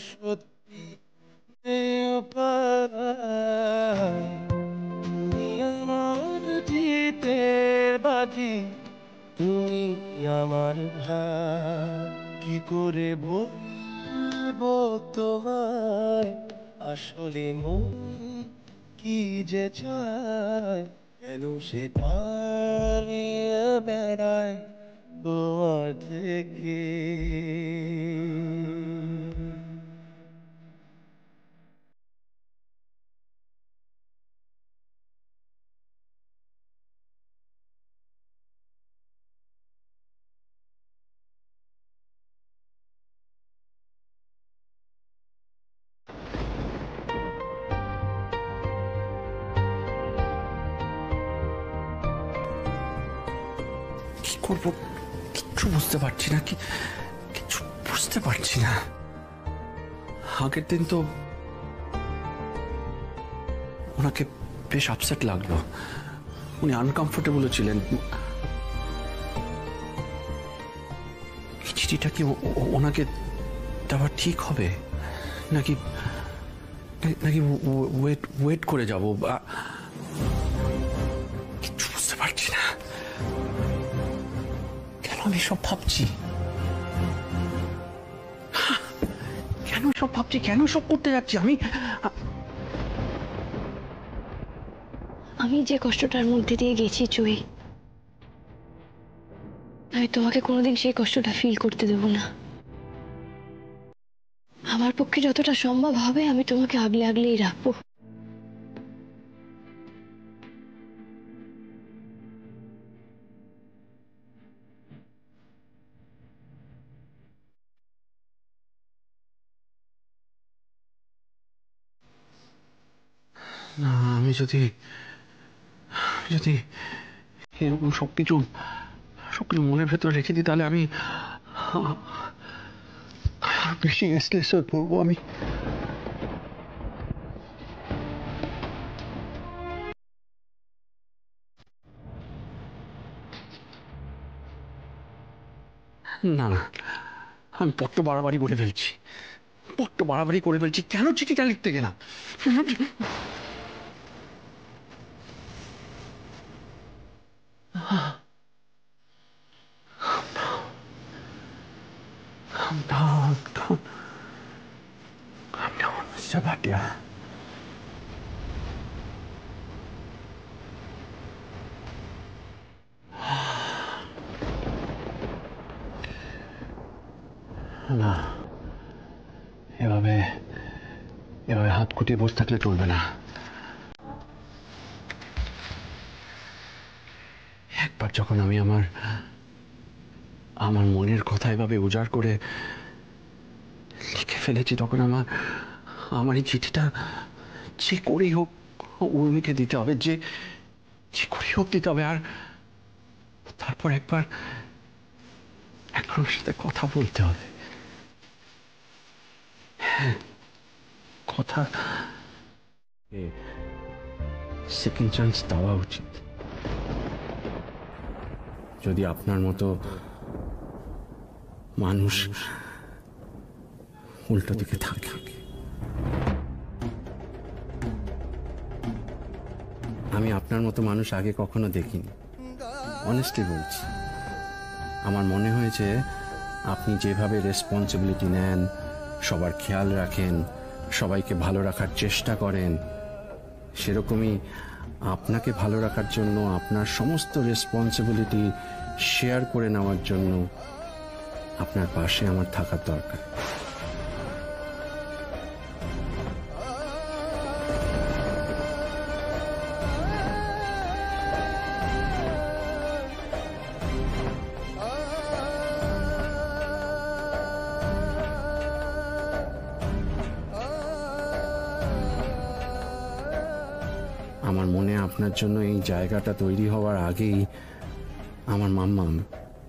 সত্যি পায় আমার জিতের বাজি, তুমি আমার ভাই। কি করে বলবো তোমায় আসলে মন কি যে চায়, কেন সে পালিয়ে বেড়ায় তোমার থেকে। কি করবো কিচ্ছু বুঝতে পারছি না, কিছু বুঝতে পারছি না। আগের দিন তো ওনাকে বেশ আপসেট লাগলো, উনি আনকমফোর্টেবল ছিলেন। এই চিঠিটা কি ওনাকে দেওয়া ঠিক হবে নাকি নাকি ওয়েট ওয়েট করে যাবো? কিচ্ছু বুঝতে পারছি না। কেন আমি সব ভাবছি, কেন সব ভাবছি, কেন সব করতে যাচ্ছি আমি? আমি যে কষ্টটার মধ্যে দিয়ে গেছি চুই, আমি তোমাকে কোনোদিন সেই কষ্টটা ফিল করতে দেব না। আমার পক্ষে যতটা সম্ভব হবে আমি তোমাকে আগলে আগলেই রাখবো। না, আমি যদি যদি এরকম সবকিছু সবকিছু মনের ভেতরে রেখে দিই তাহলে আমি বেশি রেস্টলেস হয়ে পড়বো। আমি না না, আমি বড্ড বাড়াবাড়ি করে ফেলছি, বড্ড বাড়াবাড়ি করে ফেলছি। কেন চিঠিটা লিখতে গেলাম? Sebastian. না, এভাবে এভাবে হাত গুটিয়ে বসে থাকলে চলবে না। একবার যখন আমি আমার আমার মনের কথা এভাবে উজাড় করে লিখে ফেলেছি, তখন আমার এই চিঠিটা যে করেই হোক উর্মিকে দিতে হবে, যে যে করেই হোক দিতে হবে। আর তারপর একবার ওর সাথে কথা বলতে হবে। কথা সেকেন্ড চান্স দেওয়া উচিত। যদি আপনার মতো মানুষ উল্টো দিকে থাকে। আমি আপনার মতো মানুষ আগে কখনো দেখিনি, অনেস্টলি বলছি। আমার মনে হয়েছে আপনি যেভাবে রেসপন্সিবিলিটি নেন, সবার খেয়াল রাখেন, সবাইকে ভালো রাখার চেষ্টা করেন, সেরকমই আপনাকে ভালো রাখার জন্য, আপনার সমস্ত রেসপন্সিবিলিটি শেয়ার করে নেওয়ার জন্য আপনার পাশে আমার থাকার দরকার। আমার মনে আপনার জন্য এই জায়গাটা তৈরি হওয়ার আগেই আমার মাম্মা,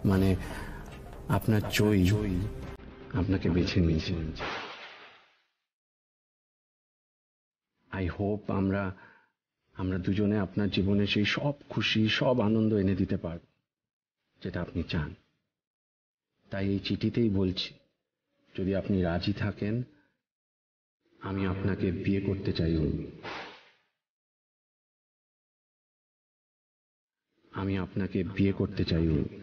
মানে আপনার জয়ী, আপনাকে বেছে নিয়েছে। আই হোপ আমরা দুজনে আপনার জীবনে সেই সব খুশি, সব আনন্দ এনে দিতে পারব যেটা আপনি চান। তাই এই চিঠিতেই বলছি, যদি আপনি রাজি থাকেন আমি আপনাকে বিয়ে করতে চাই উর্মি। আমি আপনাকে বিয়ে করতে চাই উর্মি।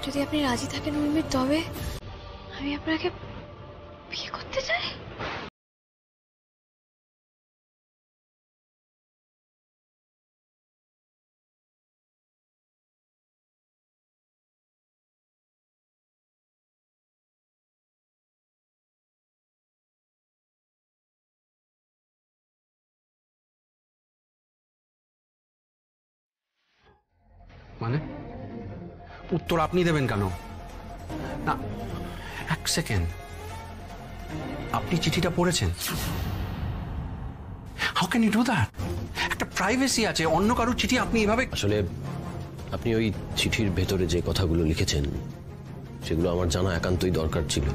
যদি আপনি রাজি থাকেন উর্মি, তবে আমি আপনাকে বিয়ে করতে চাই। মানে উত্তর আপনি দেবেন কেন? না, এক সেকেন্ড, আপনি চিঠিটা পড়েছেন? How can you do that? একটা প্রাইভেসি আছে, অন্য কারোর চিঠি আপনি এভাবে... আসলে আপনি ওই চিঠির ভেতরে যে কথাগুলো লিখেছেন সেগুলো আমার জানা একান্তই দরকার ছিল,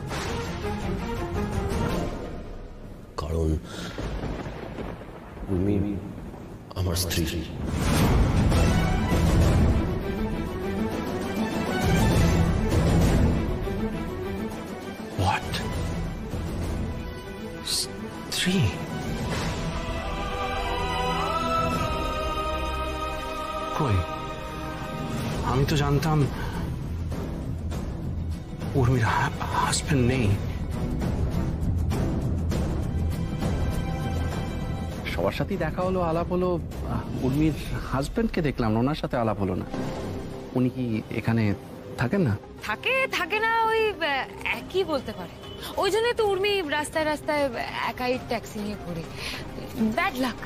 কারণ উর্মি আমার স্ত্রী। What? স্ত্রী? কই, আমি তো জানতাম উর্মির হাজবেন্ড নেই। সবার সাথেই দেখা হলো, আলাপ হলো, উর্মির হাজবেন্ডকে দেখলাম, ওনার সাথে আলাপ হলো না। উনি কি এখানে থাকেন না? থাকে থাকে না ওই একই বলতে পারে। ওই জন্যই তো উর্মি রাস্তায় রাস্তায় একাই ট্যাক্সি নিয়ে ঘুরে। Bad luck.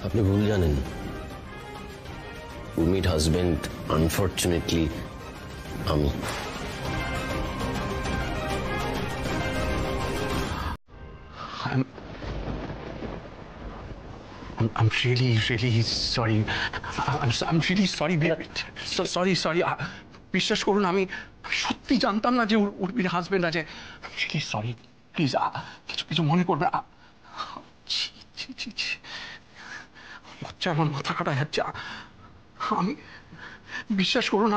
আপনি ভুল জানেন, উর্মির হাজবেন্ড আনফর্চুনেটলি আমি। I'm really, really sorry. I'm really sorry. Sorry. বিশ্বাস করুন, আমি সত্যি জানতাম না যে উর্মির হাজবেন্ড আছে। সরি, প্লিজ কিছু মনে করবে। বাচ্চা, আমার মাথা কাটা যাচ্ছে। আমি বিশ্বাস করুন,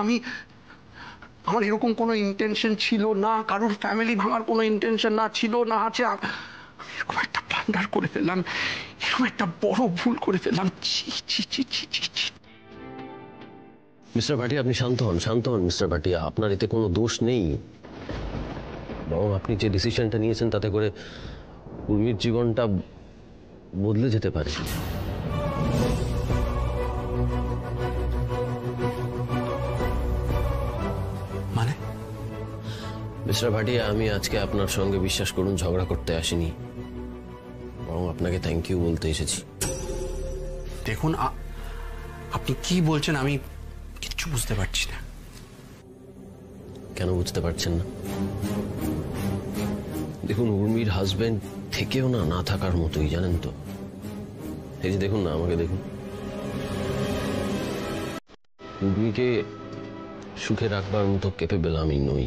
আমার এরকম কোনো ইন্টেনশন ছিল না, কারোর ফ্যামিলি ভাঙার কোনো ইন্টেনশন না ছিল, না আছে। এরকম একটা ব্লান্ডার করে ফেললাম, এরকম একটা বড় ভুল করে ফেললাম। মিস্টার ভাটিয়া, আপনি শান্ত হন মিস্টার ভাটিয়া। আপনার এতে কোনো দোষ নেই, বরং আপনি যে ডিসিশনটা নিয়েছেন তাতে করে উর্মির জীবনটা বদলে যেতে পারে। মানে মিস্টার ভাটিয়া, আমি আজকে আপনার সঙ্গে বিশ্বাস করুন ঝগড়া করতে আসিনি, বরং আপনাকে থ্যাংক ইউ বলতে এসেছি। দেখুন, আপনি কি বলছেন আমি কিচ্ছু বুঝতে পারছি না। কেন বুঝতে পারছেন না? দেখুন, উর্মির হাজবেন্ড থেকেও না থাকার মতোই, জানেন তো। এই যে দেখুন না, আমাকে দেখুন। উর্মিকে সুখে রাখবার মতো ক্যাপেবল আমি নই।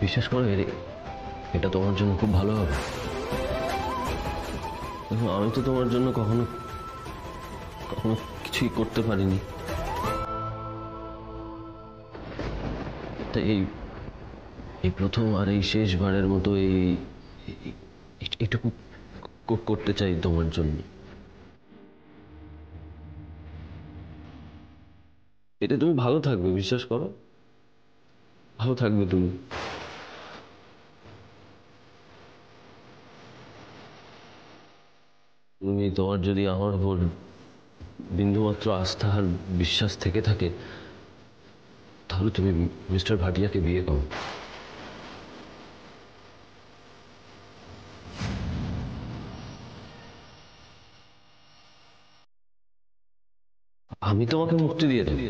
বিশ্বাস করো এটা তোমার জন্য খুব ভালো হবে। দেখো, আমি তো তোমার জন্য কখনো কখনো কিছুই করতে পারিনি, তাই এই প্রথম আর এই শেষবারের মতো এইটুকু করতে চাই তোমার জন্য। এতে তুমি ভালো থাকবে, বিশ্বাস করো, ভালো থাকবে তুমি। তোমার যদি আমার উপর বিন্দুমাত্র আস্থা আর বিশ্বাস থেকে থাকে, তাহলে তুমি মিস্টার ভাটিয়াকে বিয়ে করো। আমি তোমাকে মুক্তি দিয়ে দেবো।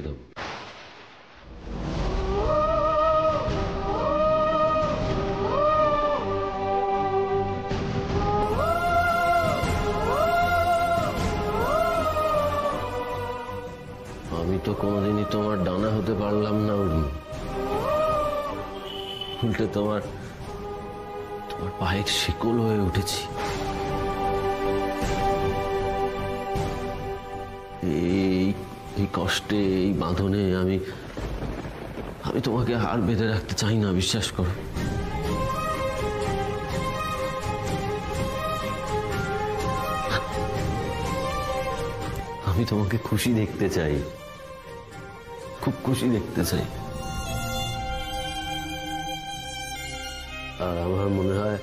আমি তো কোনোদিনই তোমার ডানা হতে পারলাম না উর্মি, উল্টে তোমার পায়ের শিকল হয়ে উঠেছি। এই কষ্টে, এই বাঁধনে আমি তোমাকে আর বেঁধে রাখতে চাই না, বিশ্বাস করো। আমি তোমাকে খুশি দেখতে চাই, খুব খুশি দেখতে চাই। আর আমার মনে হয়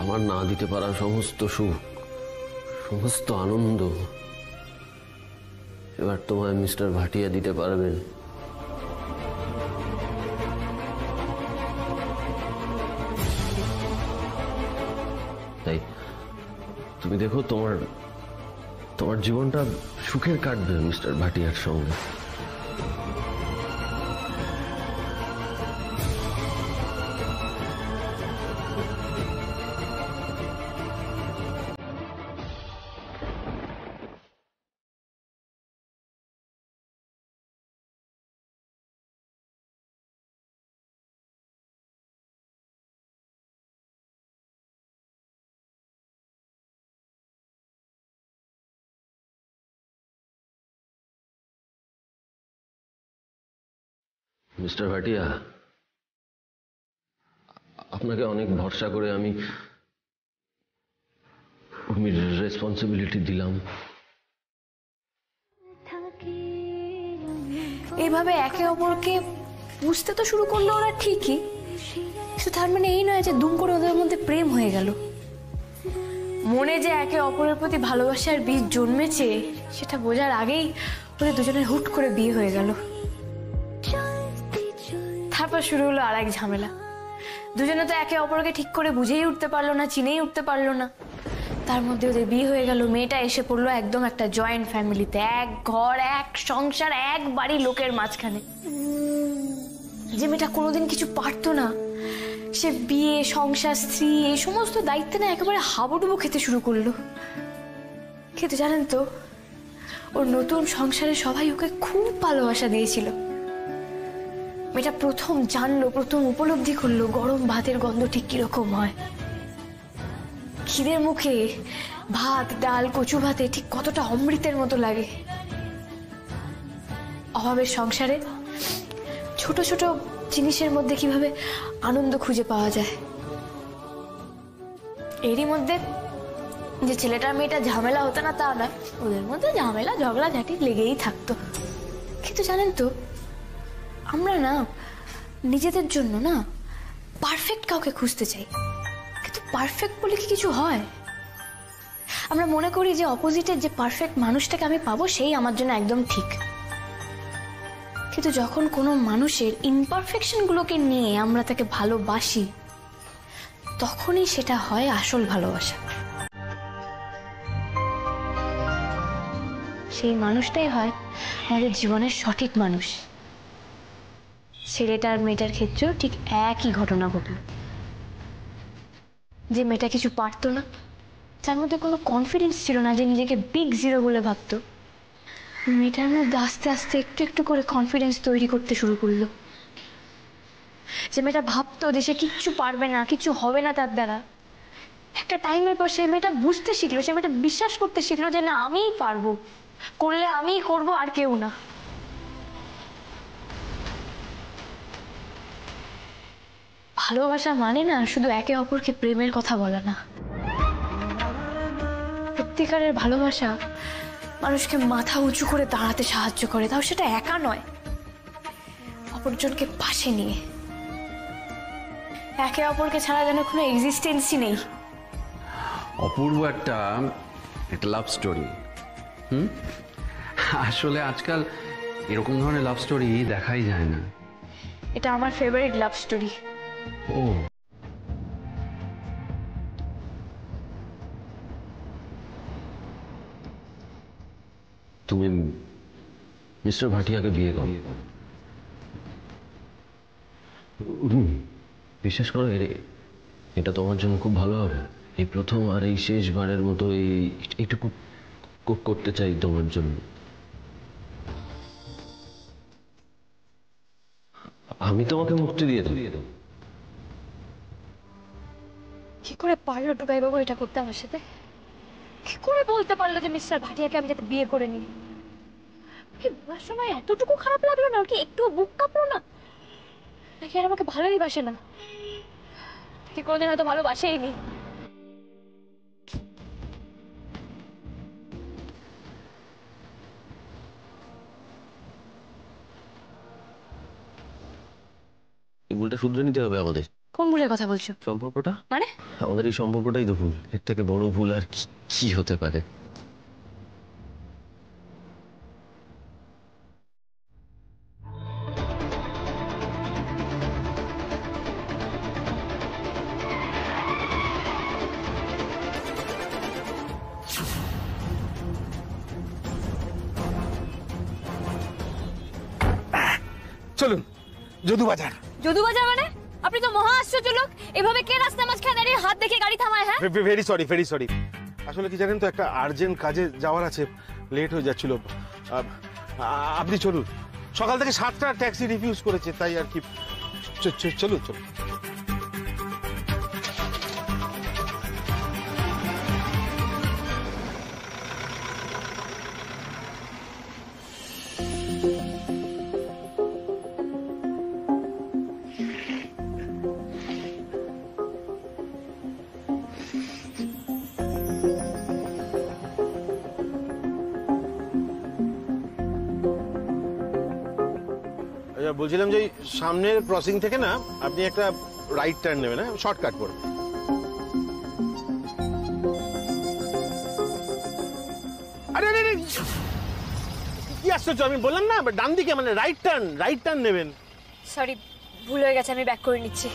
আমার না দিতে পারা সমস্ত সুখ, সমস্ত আনন্দ এবার তোমায় মিস্টার ভাটিয়া দিতে পারবেন। তাই তুমি দেখো, তোমার জীবনটা সুখের কাটবে মিস্টার ভাটিয়ার সঙ্গে। মিস্টার ভাটিয়া, আপনাকে অনেক ভরসা করে আমি রেসপন্সিবিলিটি দিলাম। এইভাবে একে অপরকে বুঝতে তো শুরু করলো ওরা ঠিকই, কিন্তু তার মানে এই নয় যে দুম করে ওদের মধ্যে প্রেম হয়ে গেল। মনে যে একে অপরের প্রতি ভালোবাসার বীজ জন্মেছে সেটা বোঝার আগেই ওদের দুজনের হুট করে বিয়ে হয়ে গেল। তারপর শুরু হলো আর এক ঝামেলা। দুজনে তো একে অপরকে ঠিক করে বুঝেই উঠতে পারলো না, চিনেই উঠতে পারলো না। তার মধ্যে ওদের বিয়ে হয়ে গেল। মেয়েটা এসে পড়লো একদম একটা জয়েন্ট ফ্যামিলিতে, এক ঘর, এক সংসার, এক বাড়ি লোকের মাঝখানে। যে মেয়েটা কোনোদিন কিছু পারতো না, সে বিয়ে, সংসার, স্ত্রী এই সমস্ত দায়িত্বে না একেবারে হাবুডুবু খেতে শুরু করলো। কিন্তু জানেন তো, ওর নতুন সংসারে সবাই ওকে খুব ভালোবাসা দিয়েছিল। মেয়েটা প্রথম জানলো, প্রথম উপলব্ধি করলো গরম ভাতের গন্ধ ঠিক কিরকম হয়। খিদের মুখে ভাত, ডাল, কচু ভাতে ঠিক কতটা অমৃতের মতো লাগে। অভাবের সংসারে ছোট ছোট জিনিসের মধ্যে কিভাবে আনন্দ খুঁজে পাওয়া যায়। এরই মধ্যে যে ছেলেটা মেয়েটা ঝামেলা হতো না তা নয়, ওদের মধ্যে ঝামেলা ঝগড়াঝাটি লেগেই থাকতো। কিন্তু জানেন তো, আমরা না নিজেদের জন্য না পারফেক্ট কাউকে খুঁজতে চাই, কিন্তু পারফেক্ট বলে কি কিছু হয়? আমরা মনে করি যে অপোজিটের যে পারফেক্ট মানুষটাকে আমি পাবো সেই আমার জন্য একদম ঠিক। কিন্তু যখন কোনো মানুষের ইমপারফেকশন গুলোকে নিয়ে আমরা তাকে ভালোবাসি, তখনই সেটা হয় আসল ভালোবাসা। সেই মানুষটাই হয় আমাদের জীবনের সঠিক মানুষ। ছেলেটা আর মেয়েটার ক্ষেত্রেও ঠিক একই ঘটনা ঘটল। যে মেয়েটা কিছু পারতো না, যার মধ্যে কোনো কনফিডেন্স ছিল না, যে নিজেকে বিগ জিরো বলে ভাবতো, মেয়েটার মধ্যে আস্তে আস্তে একটু একটু করে কনফিডেন্স তৈরি করতে শুরু করলো। যে মেয়েটা ভাবতো যে সে কিচ্ছু পারবে না, কিচ্ছু হবে না তার দ্বারা, একটা টাইমের পর সে মেয়েটা বুঝতে শিখলো, সে মেয়েটা বিশ্বাস করতে শিখলো যে না, আমিই পারবো, করলে আমিই করবো আর কেউ না। ভালোবাসা মানে না শুধু একে অপরকে প্রেমের কথা বলা না। সত্যিকারের ভালোবাসা মানুষকে মাথা উঁচু করে দাঁড়াতে সাহায্য করে, তাও সেটা একা নয়, অপরজনকে পাশে নিয়ে। একে অপরকে ছাড়া যেন কোনো এক্সিস্টেন্সই নেই। অপূর্ব একটা লাভ স্টোরি। আসলে আজকাল এরকম ধরনের লাভ স্টোরি দেখাই যায় না। এটা আমার ফেভারিট লাভ স্টোরি। ও, তুমি মিস্টার ভাটিয়াকে বিয়ে করো। বিশ্বাস করো, এটা তোমার জন্য খুব ভালো হবে। এই প্রথম আর এই শেষবারের মতো এইটুকু করতে চাই তোমার জন্য। আমি তোমাকে মুক্তি দিয়ে দেবো। কি করে পারলো টুকাই বাবু এটা করতে আমার সাথে? কি করে বলতে পারলো যে মিস্টার ভাটিয়াকে আমি যাতে বিয়ে করে নিই? বলার সময় এতটুকু খারাপ লাগলো না? কি একটু বুক কাঁপলো না? নাকি আর আমাকে ভালোই বাসে না? কি কোনোদিন হয়তো ভালোবাসেই নি। এই ভুলটা শুধরে নিতে হবে আমাদের। কোন ভুলের কথা বলছো? সম্পর্কটা মানে আমাদের এই সম্পর্কটাই তো ভুল। এর থেকে বড় ভুল আর কি হতে পারে? চলুন যদু বাজার। যদু বাজার মানে? আপনি তো মহা আশ্চর্য লোক। এভাবে কে রাস্তা মাঝখানে দাঁড়িয়ে হাত দেখে গাড়ি থামায়? হ্যাঁ, ভেরি সরি। আসলে কি জানেন তো, একটা আর্জেন্ট কাজে যাওয়ার আছে, লেট হয়ে যাচ্ছিল। আপনি চলুন, সকাল থেকে 7টা ট্যাক্সি রিফিউজ করেছে, তাই আর কি। চলুন। বলছিলাম যে সামনের ক্রসিং থেকে না আপনি একটা রাইট টার্ন নেবেন, হ্যাঁ, শর্টকাট করে। আরে কি আশ্চর্য, আমি বললাম না ডান দিকে, মানে রাইট টার্ন নেবেন। সরি, ভুল হয়ে গেছে, আমি ব্যাক করে নিচ্ছি।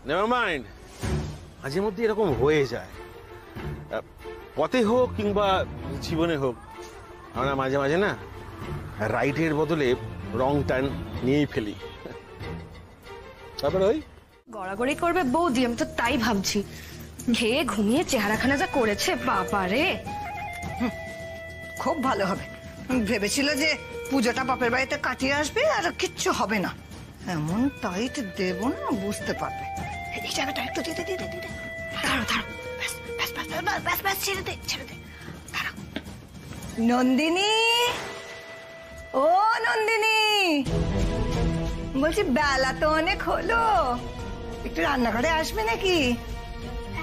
নেভার মাইন্ড, মাঝে মধ্যে এরকম হয়ে যায়, পথে হোক কিংবা জীবনে হোক। আমরা মাঝে মাঝে না রাইটের বদলে রং টার্ন নিয়েই ফেলি। তারপরে ওই গড়াগড়ি করবে বৌদি, আমি তো তাই ভাবছি। খেয়ে ঘুমিয়ে চেহারাখানা যা করেছে, বাবা রে। খুব ভালো হবে। ভেবেছিল যে পুজোটা বাপের বাড়িতে কাটিয়ে আসবে আর কিচ্ছু হবে না। এমন টাইট দেব না, বুঝতে পারবে। এই জায়গাটা একটু দিতে দাঁড়াও। ব্যাস, ছেড়ে দে। দাঁড়াও। নন্দিনী, ও নন্দিনী, বলছি বেলা তো অনেক হলো, একটু রান্নাঘরে আসবে নাকি?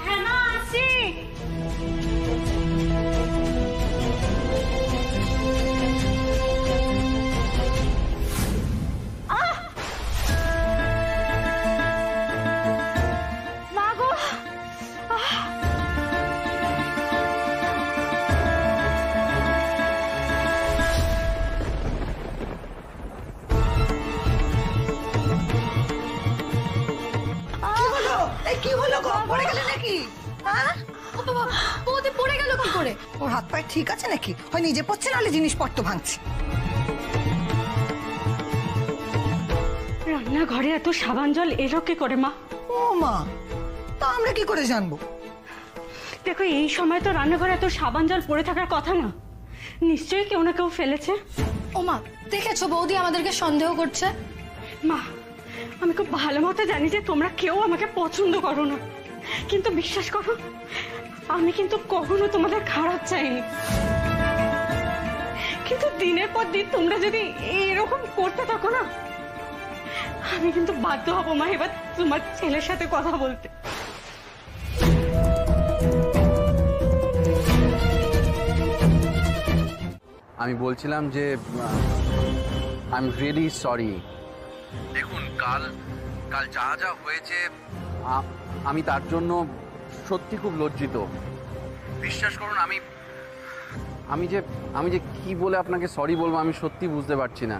হ্যাঁ মা, আসি। কি হলো গো, পড়ে গেলে নাকি? বৌদি ওর হাত পায়ে ঠিক আছে নাকি? হয় নিজে পড়ছে, নাহলে জিনিসপত্র ভাঙছে। রান্নাঘরে এত সাবান জল এলো কি করে মা? ও মা, তা আমরা কি করে জানবো? দেখো এই সময় তো রান্নাঘরে এত সাবান জল পড়ে থাকার কথা না। নিশ্চয়ই কেউ না কেউ ফেলেছে। ও মা, দেখেছো বৌদি আমাদেরকে সন্দেহ করছে। মা, আমি খুব ভালো মতো জানি যে তোমরা কেউ আমাকে পছন্দ করো না, কিন্তু বিশ্বাস করো আমি কিন্তু কখনো তোমাদের খারাপ চাইনি। কিন্তু দিনের পর দিন তোমরা যদি এরকম করতে থাকো না, আমি কিন্তু বাধ্য হবো মা এবার তোমার ছেলের সাথে কথা বলতে। আমি বলছিলাম যে আই এম রিয়েলি সরি। দেখুন কাল যা যা হয়েছে আমি তার জন্য সত্যি খুব লজ্জিত। বিশ্বাস করুন আমি যে কি বলে আপনাকে সরি বলবো আমি সত্যি বুঝতে পারছি না।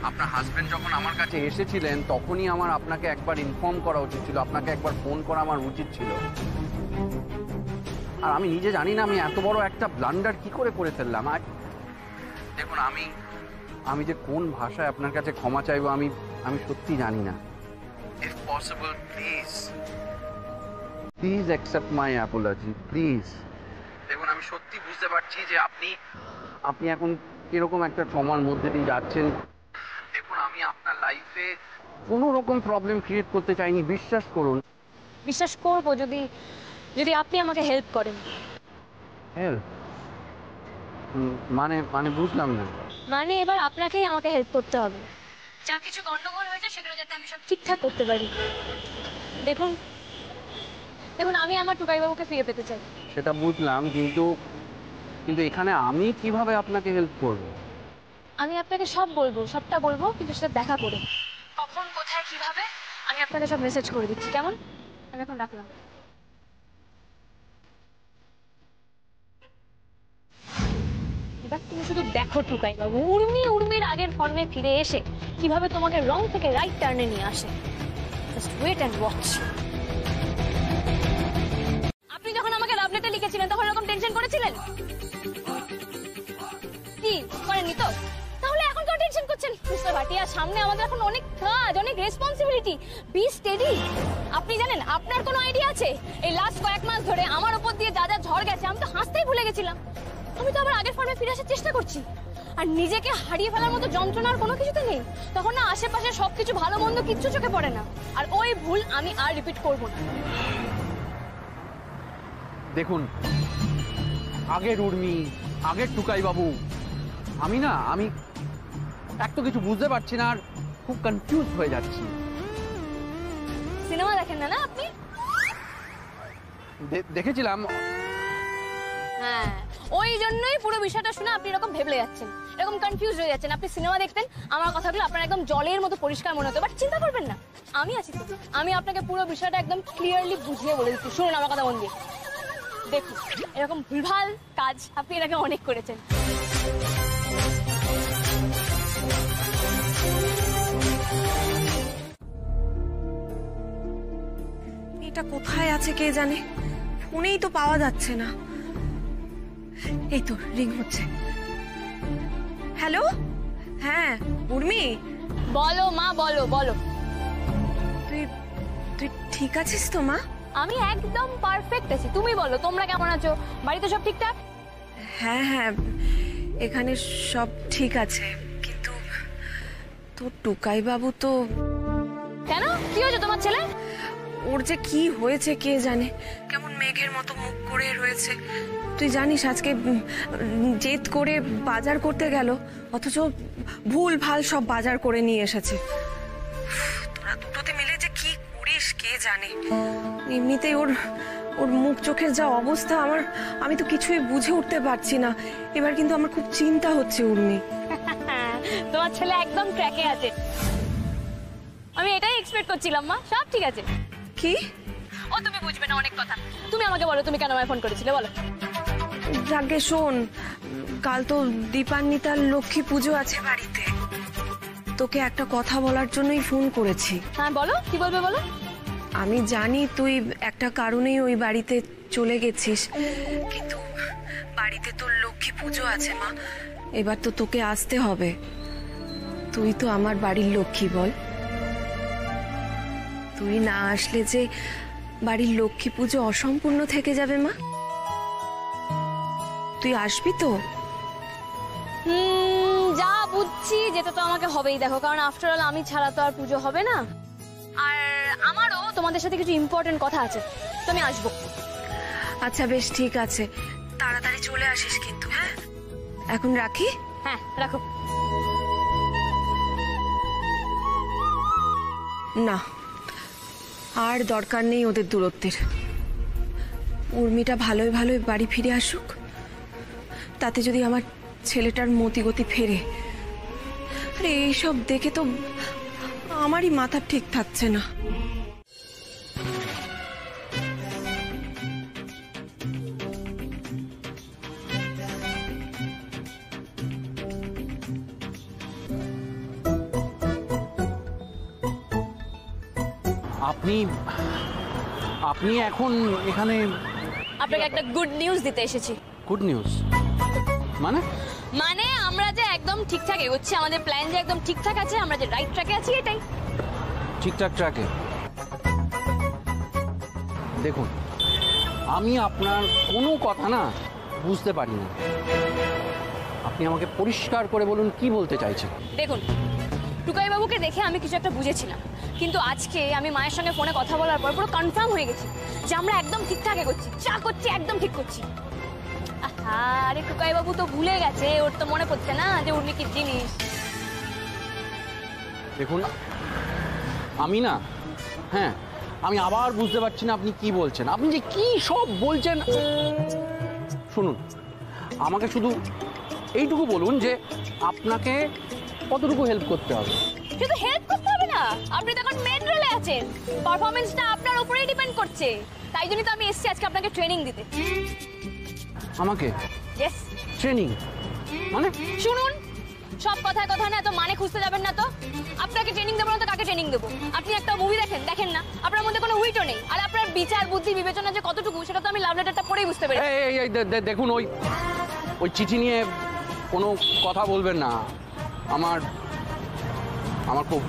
আপনার হাজবেন্ড যখন আমার কাছে এসেছিলেন তখনই আমার আপনাকে একবার ইনফর্ম করা উচিত ছিল, আপনাকে একবার ফোন করা আমার উচিত ছিল। আর আমি নিজে জানি না আমি এত বড় একটা ব্লান্ডার কি করে ফেললাম। আর দেখুন আমি যে কোন ভাষায় আপনার কাছে ক্ষমা চাইবো আমি সত্যি জানি না। If possible please accept my Apology please. দেখুন আমি সত্যি বুঝতে পারছি যে আপনি এখন কিরকম একটা ট্রমার মধ্যে দিয়ে যাচ্ছেন। দেখুন আমি আপনার লাইফে কোনো রকম প্রবলেম ক্রিয়েট করতে চাইনি, বিশ্বাস করুন। বিশ্বাস করবো যদি আপনি আমাকে হেল্প করেন। হেল্প মানে বুঝলাম না। মানে এবার আপনাকেই আমাকে হেল্প করতে হবে। যা কিছু গন্ডগোল হয়েছে সেগুলো যাতে আমি সব ঠিকঠাক করতে পারি। দেখুন আমি আমার টুকাইবাবুকে ফিরে পেতে চাই। সেটা বুঝলাম, কিন্তু এখানে আমি কিভাবে আপনাকে হেল্প করব? আমি আপনাকে সব বলবো, সবটা বলবো, কিন্তু সেটা দেখা করে কখন কোথায় কিভাবে আমি আপনাকে সব মেসেজ করে দিচ্ছি। কেমন? আমি এখন রাখলাম। এবার তুমি শুধু দেখো টুকাইবাবু উর্মির আগের ফর্মে ফিরে এসে কিভাবে তোমাকে রং থেকে রাইট টার্নে নিয়ে আসে। Just wait and watch. আপনি যখন আমাকে লাভ লেটার লিখেছিলেন তখন এরকম টেনশন করেছিলেন? কি করেননি তো? তাহলে এখন কেন টেনশন করছেন? মিস্টার ভাটিয়া, সামনে আমাদের এখন অনেক কাজ, অনেক রেসপন্সিবিলিটি। B steady. আপনি জানেন আপনার কোনো আইডিয়া আছে এই লাস্ট কয়েক মাস ধরে আমার উপর দিয়ে যা যা ঝড় গেছে আমি তো হাসতেই ভুলে গেছিলাম। আমি তো আবার আগের ফর্মে ফিরে আসার চেষ্টা করছি। আর নিজেকে হারিয়ে ফেলার মতো যন্ত্রণার কোনো কিছুতে নেই। তখন না আশেপাশে সবকিছু ভালো মন্দ কিচ্ছু চোখে পড়ে না। আর ওই ভুল আমি আর রিপিট করব না। দেখুন আগের উর্মি, আগের টুকাইবাবু, আমি এক তো কিছু বুঝতে পারছি না আর খুব কনফিউজ হয়ে যাচ্ছি। সিনেমা দেখেন না আপনি? দেখেছিলাম। হ্যাঁ, ওই জন্যই পুরো বিষয়টা শুনে আপনি এরকম ভেবলে যাচ্ছেন, এরকম কনফিউজ হয়ে যাচ্ছেন। আপনি সিনেমা দেখতেন, আমার কথাগুলো আপনার একদম জলের মতো পরিষ্কার মনে হতো। বাট চিন্তা করবেন না, আমি আছি তো। আমি আপনাকে পুরো বিষয়টা একদম ক্লিয়ারলি বুঝিয়ে বলে দিচ্ছি। শুনুন আমার কথা মন দিয়ে। দেখুন, এরকম ভুলভাল কাজ আপনি এর আগে অনেক করেছেন। এটা কোথায় আছে কে জানে, ফোনেই তো পাওয়া যাচ্ছে না। এই তো রিং হচ্ছে। হ্যালো, হ্যাঁ উর্মি। বলো মা, বলো বলো। তুই ঠিক আছিস তো মা? আমি একদম পারফেক্ট আছি। তুমি বলো, তোমরা কেমন আছো? বাড়িতে সব ঠিকঠাক? হ্যাঁ হ্যাঁ, এখানে সব ঠিক আছে, কিন্তু তোর টুকাই বাবু তো। কেন, কি হয়েছে তোমার ছেলে? ওর যে কি হয়েছে কে জানে, কেমন মেঘের মতো মুখ করে রয়েছে। তুই জানিস আজকে জেদ করে বাজার করতে গেল, অথচ ভুল ভাল সব বাজার করে নিয়ে এসেছে। তোরা দুটোতে মিলে যে কি করিস কে জানে। এমনিতেই ওর মুখ চোখের যা অবস্থা, আমি তো কিছুই বুঝে উঠতে পারছি না। এবার কিন্তু আমার খুব চিন্তা হচ্ছে উর্মি। তোমার ছেলে একদম ট্র্যাকে আছে। আমি এটাই এক্সপেক্ট করছিলাম মা। সব ঠিক আছে। কি? ও তুমি বুঝবে না অনেক কথা। তুমি আমাকে বলো, তুমি কেন আমায় ফোন করেছিলে বলো। যাকে শোন, কাল তো দীপান্বিতার লক্ষ্মী পুজো আছে বাড়িতে, তোকে একটা কথা বলার জন্যই ফোন করেছি। হ্যাঁ বলো, কি বলবে বলো। আমি জানি তুই একটা কারণেই ওই বাড়িতে চলে গেছিস, কিন্তু বাড়িতে তোর লক্ষ্মী পুজো আছে মা, এবার তো তোকে আসতে হবে। তুই তো আমার বাড়ির লক্ষ্মী, বল। তুই না আসলে যে বাড়ির লক্ষ্মী পুজো অসম্পূর্ণ থেকে যাবে মা। তুই আসবি তো? যা বুঝছি যেটা তো আমাকে হবেই, দেখো, কারণ আফটার অল আমি ছাড়া তো আর পুজো হবে না। আর আমারও তোমাদের সাথে কিছু ইম্পর্টেন্ট কথা আছে, তো আমি আসবো। আচ্ছা বেশ, ঠিক আছে, তাড়াতাড়ি চলে আসিস কিন্তু। হ্যাঁ, এখন রাখি। হ্যাঁ, রাখো। না, আর দরকার নেই ওদের দূরত্বের। উর্মিটা ভালোই ভালোই বাড়ি ফিরে আসুক, তাতে যদি আমার ছেলেটার মতিগতি ফেরে। আরে এইসব দেখে তো আমারই মাথা ঠিক থাকছে না। আপনি আপনি এখন এখানে? আপনাকে একটা গুড নিউজ দিতে এসেছি। গুড নিউজ মানে? মানে আমরা যে একদম ঠিকঠাক এগোচ্ছি, আমাদের প্ল্যান যে একদম ঠিকঠাক আছে, আমরা যে রাইট ট্র্যাকে আছি, এটাই। ঠিকঠাক ট্র্যাকে? দেখুন, আমি আপনার কোনো কথা না বুঝতে পারি না। আপনি আমাকে পরিষ্কার করে বলুন কি বলতে চাইছেন। দেখুন, টুকাই বাবুকে দেখে আমি কিছু একটা বুঝেছিলাম, কিন্তু আজকে আমি মায়ের সঙ্গে ফোনে কথা বলার পর পুরো কনফার্ম হয়ে গেছি যে আমরা একদম ঠিকঠাক এগোচ্ছি, যা করছি একদম ঠিক করছি। আরে টুকাই বাবু তো ভুলে গেছে, ওর তো মনে পড়ছে না যে উর্মি কি জিনিস। দেখুন, আমি না, হ্যাঁ, আমি আবার বুঝতে পারছি না আপনি কি বলছেন। আপনি যে কি সব বলছেন। শুনুন, আমাকে শুধু এইটুকু বলুন যে আপনাকে কতটুকু হেল্প করতে হবে। শুধু হেল্প করতে হবে না, আপনি তো এখন মেন রোলে আছেন, পারফরম্যান্সটা আপনার উপরেই ডিপেন্ড করছে। তাই জন্যই তো আমি এসেছি আজকে আপনাকে ট্রেনিং দিতে। আমাকে ইয়েস, ট্রেনিং মানে? শুনুন, সব কথায় কথা না এত মানে খুঁজতে যাবেন না তো। আপনাকে ট্রেনিং দেবো না তো কাকে ট্রেনিং দেবো? আপনি একটা মুভি দেখেন না, আপনার মধ্যে কোনো উইটও নেই। আর আপনার বিচার বুদ্ধি বিবেচনা যে কতটুকু, সেটা তো আমি লাভ লেটারটা পড়েই বুঝতে পেরেছি। এই দেখুন, ওই চিঠি নিয়ে কোনো কথা বলবেন না। আমার খুব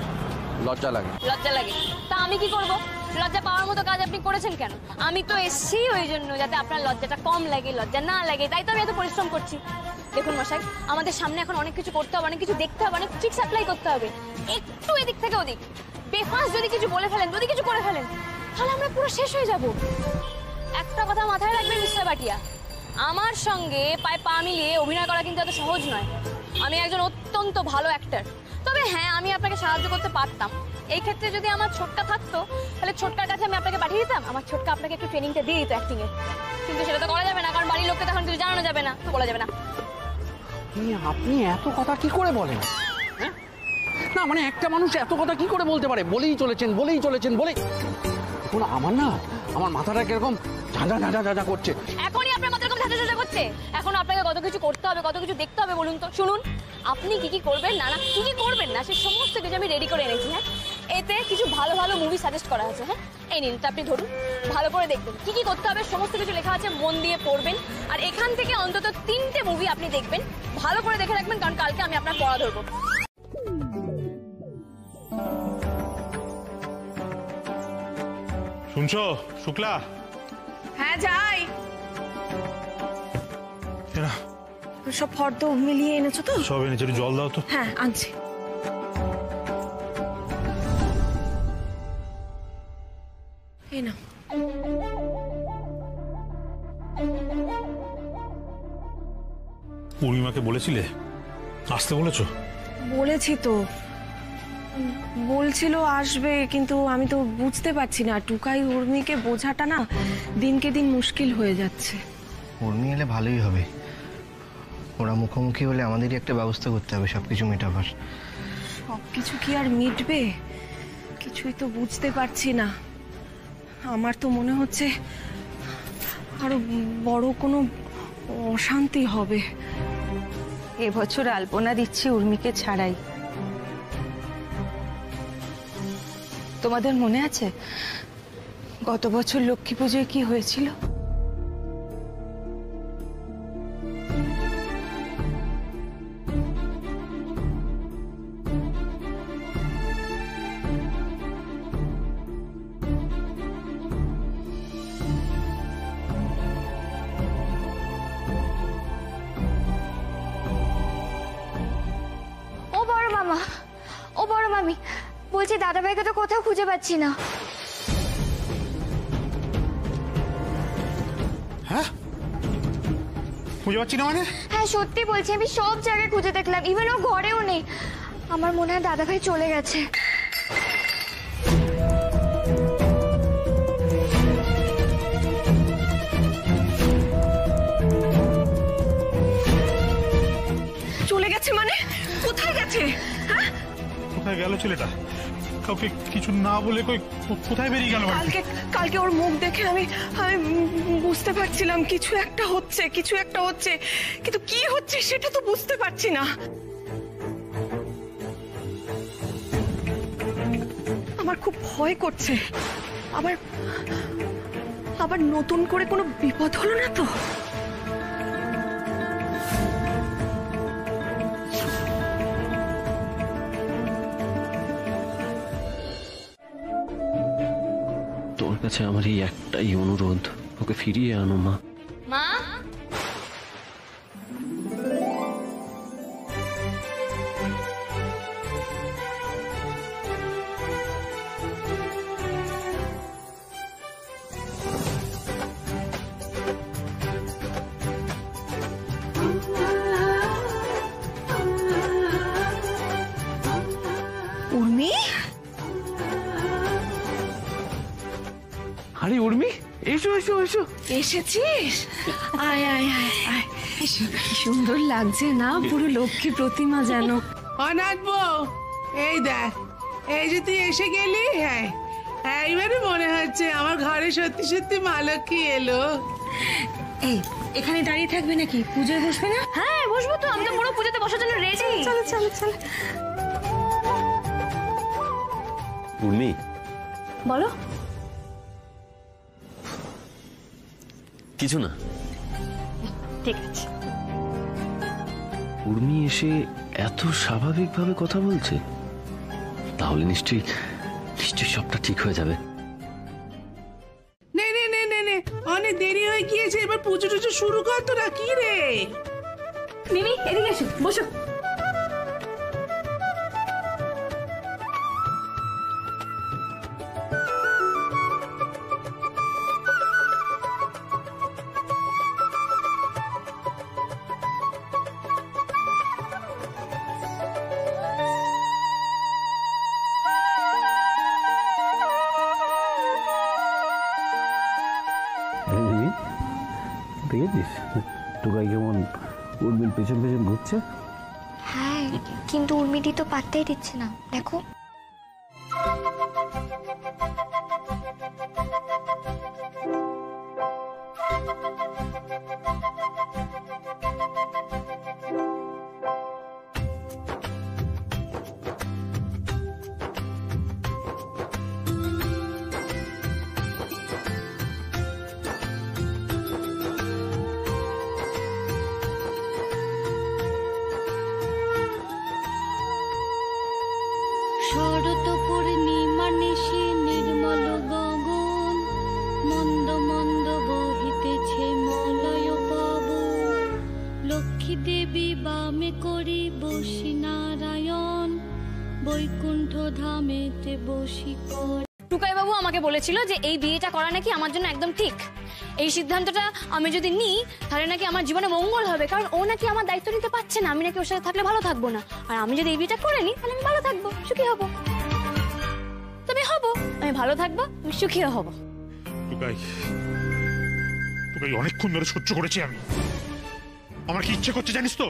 লজ্জা লাগে। লজ্জা লাগে? তা আমি কি করব? লজ্জা পাওয়ার মতো কাজ আপনি করেছেন কেন? আমি তো এসেছি ওই জন্য যাতে আপনার লজ্জাটা কম লাগে, লজ্জা না লাগে, তাই তো আমি এত পরিশ্রম করছি। দেখুন মশাই, আমাদের সামনে এখন অনেক কিছু করতে হবে, অনেক কিছু দেখতে হবে, অনেক ট্রিক্স অ্যাপ্লাই করতে হবে। একটু এদিক থেকে ওদিক বেফাঁস যদি কিছু বলে ফেলেন, যদি কিছু করে ফেলেন, তাহলে আমরা পুরো শেষ হয়ে যাব। একটা কথা মাথায় রাখবেন মিস্টার ভাটিয়া, আমার সঙ্গে পায়ে পা মিলিয়ে অভিনয় করা কিন্তু এত সহজ নয়। আমি একজন অত্যন্ত ভালো অ্যাক্টর। তবে হ্যাঁ, আমি আপনাকে সাহায্য করতে পারতাম। এই ক্ষেত্রে যদি আমার ছোটকা থাকতো, তাহলে ছোটকার কাছে আমি আপনাকে পাঠিয়ে দিতাম, আমার ছোটকা আপনাকে একটু ট্রেনিংটা দিয়ে দিত অ্যাক্টিং এর। কিন্তু সেটা তো করা যাবে না, কারণ বাড়ির লোককে তখন কিছু জানানো যাবে না, তো বলা যাবে না। আপনি এত কথা কি করে বলেন? না মানে একটা মানুষ এত কথা কি করে বলতে পারে? বলেই চলেছেন বলে। এখন আমার মাথাটা কিরকম ঝাঁঝা করছে। এখনই আপনার মাথা এরকম ঝাঁঝা করছে? এখন আপনাকে কত কিছু করতে হবে, কত কিছু দেখতে হবে বলুন তো। শুনুন, আপনি কি করবেন না কি করবেন না, সে সমস্ত কিছু আমি রেডি করে এনেছি। হ্যাঁ, এতে কিছু ভালো ভালো মুভি সাজেস্ট করা আছে। হ্যাঁ, এই নিন, আপনি ধরুন, ভালো করে দেখবেন কি করতে হবে, সমস্ত কিছু লেখা আছে, মন দিয়ে পড়বেন। আর এখান থেকে অন্তত 3টে মুভি আপনি দেখবেন, ভালো করে দেখে রাখবেন, কারণ কালকে আমি আপনার পড়া ধরবো। শুনছো শুক্লা? হ্যাঁ যাই। সব ফর্দ মিলিয়ে এনেছো তো? সব এনেছি, একটু জল দাও তো। হ্যাঁ আনছি। এই না, পূর্ণিমাকে বলেছিলে আসতে? বলেছো? বলেছি তো, বলছিল আসবে, কিন্তু আমি তো বুঝতে পারছি না। টুকাই উর্মিকে বোঝাটা না দিনকে দিন মুশকিল হয়ে যাচ্ছে। উর্মি এলে ভালোই হবে। ওরা মুখোমুখি হলে আমাদেরই একটা ব্যবস্থা করতে হবে সবকিছু মেটাবার। সবকিছু কি আর মিটবে? কিছুই তো বুঝতে পারছি না। আমার তো মনে হচ্ছে আরো বড় কোনো অশান্তি হবে। এবছর আলপনা দিচ্ছি উর্মিকে ছাড়াই। তোমাদের মনে আছে গত বছর লক্ষ্মী পুজোয় কি হয়েছিল? মামা, ও বড় মামি, বলছি দাদাভাইকে তো কোথাও খুঁজে পাচ্ছি না। হ্যাঁ, খুঁজে পাচ্ছি না মানে? হ্যাঁ সত্যি বলছি, আমি সব জায়গায় খুঁজে দেখলাম, ইভেন ও ঘরেও নেই। আমার মনে হয় দাদাভাই চলে গেছে। চলে গেছে মানে? কোথায় গেছে? হ্যাঁ, কোথায় গেল ছেলেটা? কাউকে কিছু না বলে কোথায় বেরিয়ে গেল? কালকে ওর মুখ দেখে আমি বুঝতে পারছিলাম কিছু একটা হচ্ছে, কিন্তু কি হচ্ছে সেটা তো বুঝতে পারছি না। আমার খুব ভয় করছে, আবার নতুন করে কোনো বিপদ হলো না তো? তোর কাছে আমার এই একটাই অনুরোধ, ওকে ফিরিয়ে আনো মা। মা, উর্মি, আরে উর্মি, এসো এসো এসো। এসেছিস? আয় আয় আয় আয়, কি সুন্দর লাগছে না, পুরো লক্ষ্মী প্রতিমা যেন। অনাথ বউ, এই দেখ, এই যে তুই এসে গেলি। হ্যাঁ, এইবারে মনে হচ্ছে আমার ঘরে সত্যি সত্যি মা লক্ষ্মী এলো। এই, এখানে দাঁড়িয়ে থাকবে নাকি? পুজোয় বসবে না? হ্যাঁ বসবো তো, আমি তো পুরো পুজোতে বসার জন্য রেডি। চলো চলো চলো। উর্মি, বলো। কিছু না। ঠিক আছে। উর্মি এসে এত স্বাভাবিকভাবে কথা বলছে, তাহলে নিশ্চয়ই সবটা ঠিক হয়ে যাবে। নে নে নে নে নে, অনেক দেরি হয়ে গিয়েছে, এবার পুজো টুজো শুরু কর তোরা। কি রে মিমি, এদিকে এসো, বসো। দেখেছিস টোকাই কেমন উর্মির পেছন পেছন ঘুরছে? হ্যাঁ, কিন্তু উর্মিটি তো পাত্তাই দিচ্ছে না, দেখো। শরৎ পূর্ণিমা নিশি নির্মল গগন, মন্দ মন্দ বহিতেছে মলয় পবন, লক্ষ্মী দেবী বামে করি বসি নারায়ণ, বৈকুণ্ঠ ধামেতে বসি কর। টুকাই বাবু আমাকে বলেছিল যে এই বিয়েটা করা নাকি আমার জন্য একদম ঠিক। এই সিদ্ধান্তটা আমি যদি নিই তাহলে নাকি আমার জীবনে মঙ্গল হবে, কারণ ও নাকি আমার দায়িত্ব নিতে পারছে না, আমি নাকি ওর সাথে থাকলে ভালো থাকবো না। আর আমি যদি এই বিয়েটা করে নিই তাহলে আমি ভালো থাকবো, সুখী হব। তবে হবো, আমি ভালো থাকবো, আমি সুখীও হব। টুকাই, অনেকক্ষণ ধরে সহ্য করেছি আমি। আমার কি ইচ্ছে করছে জানিস তো?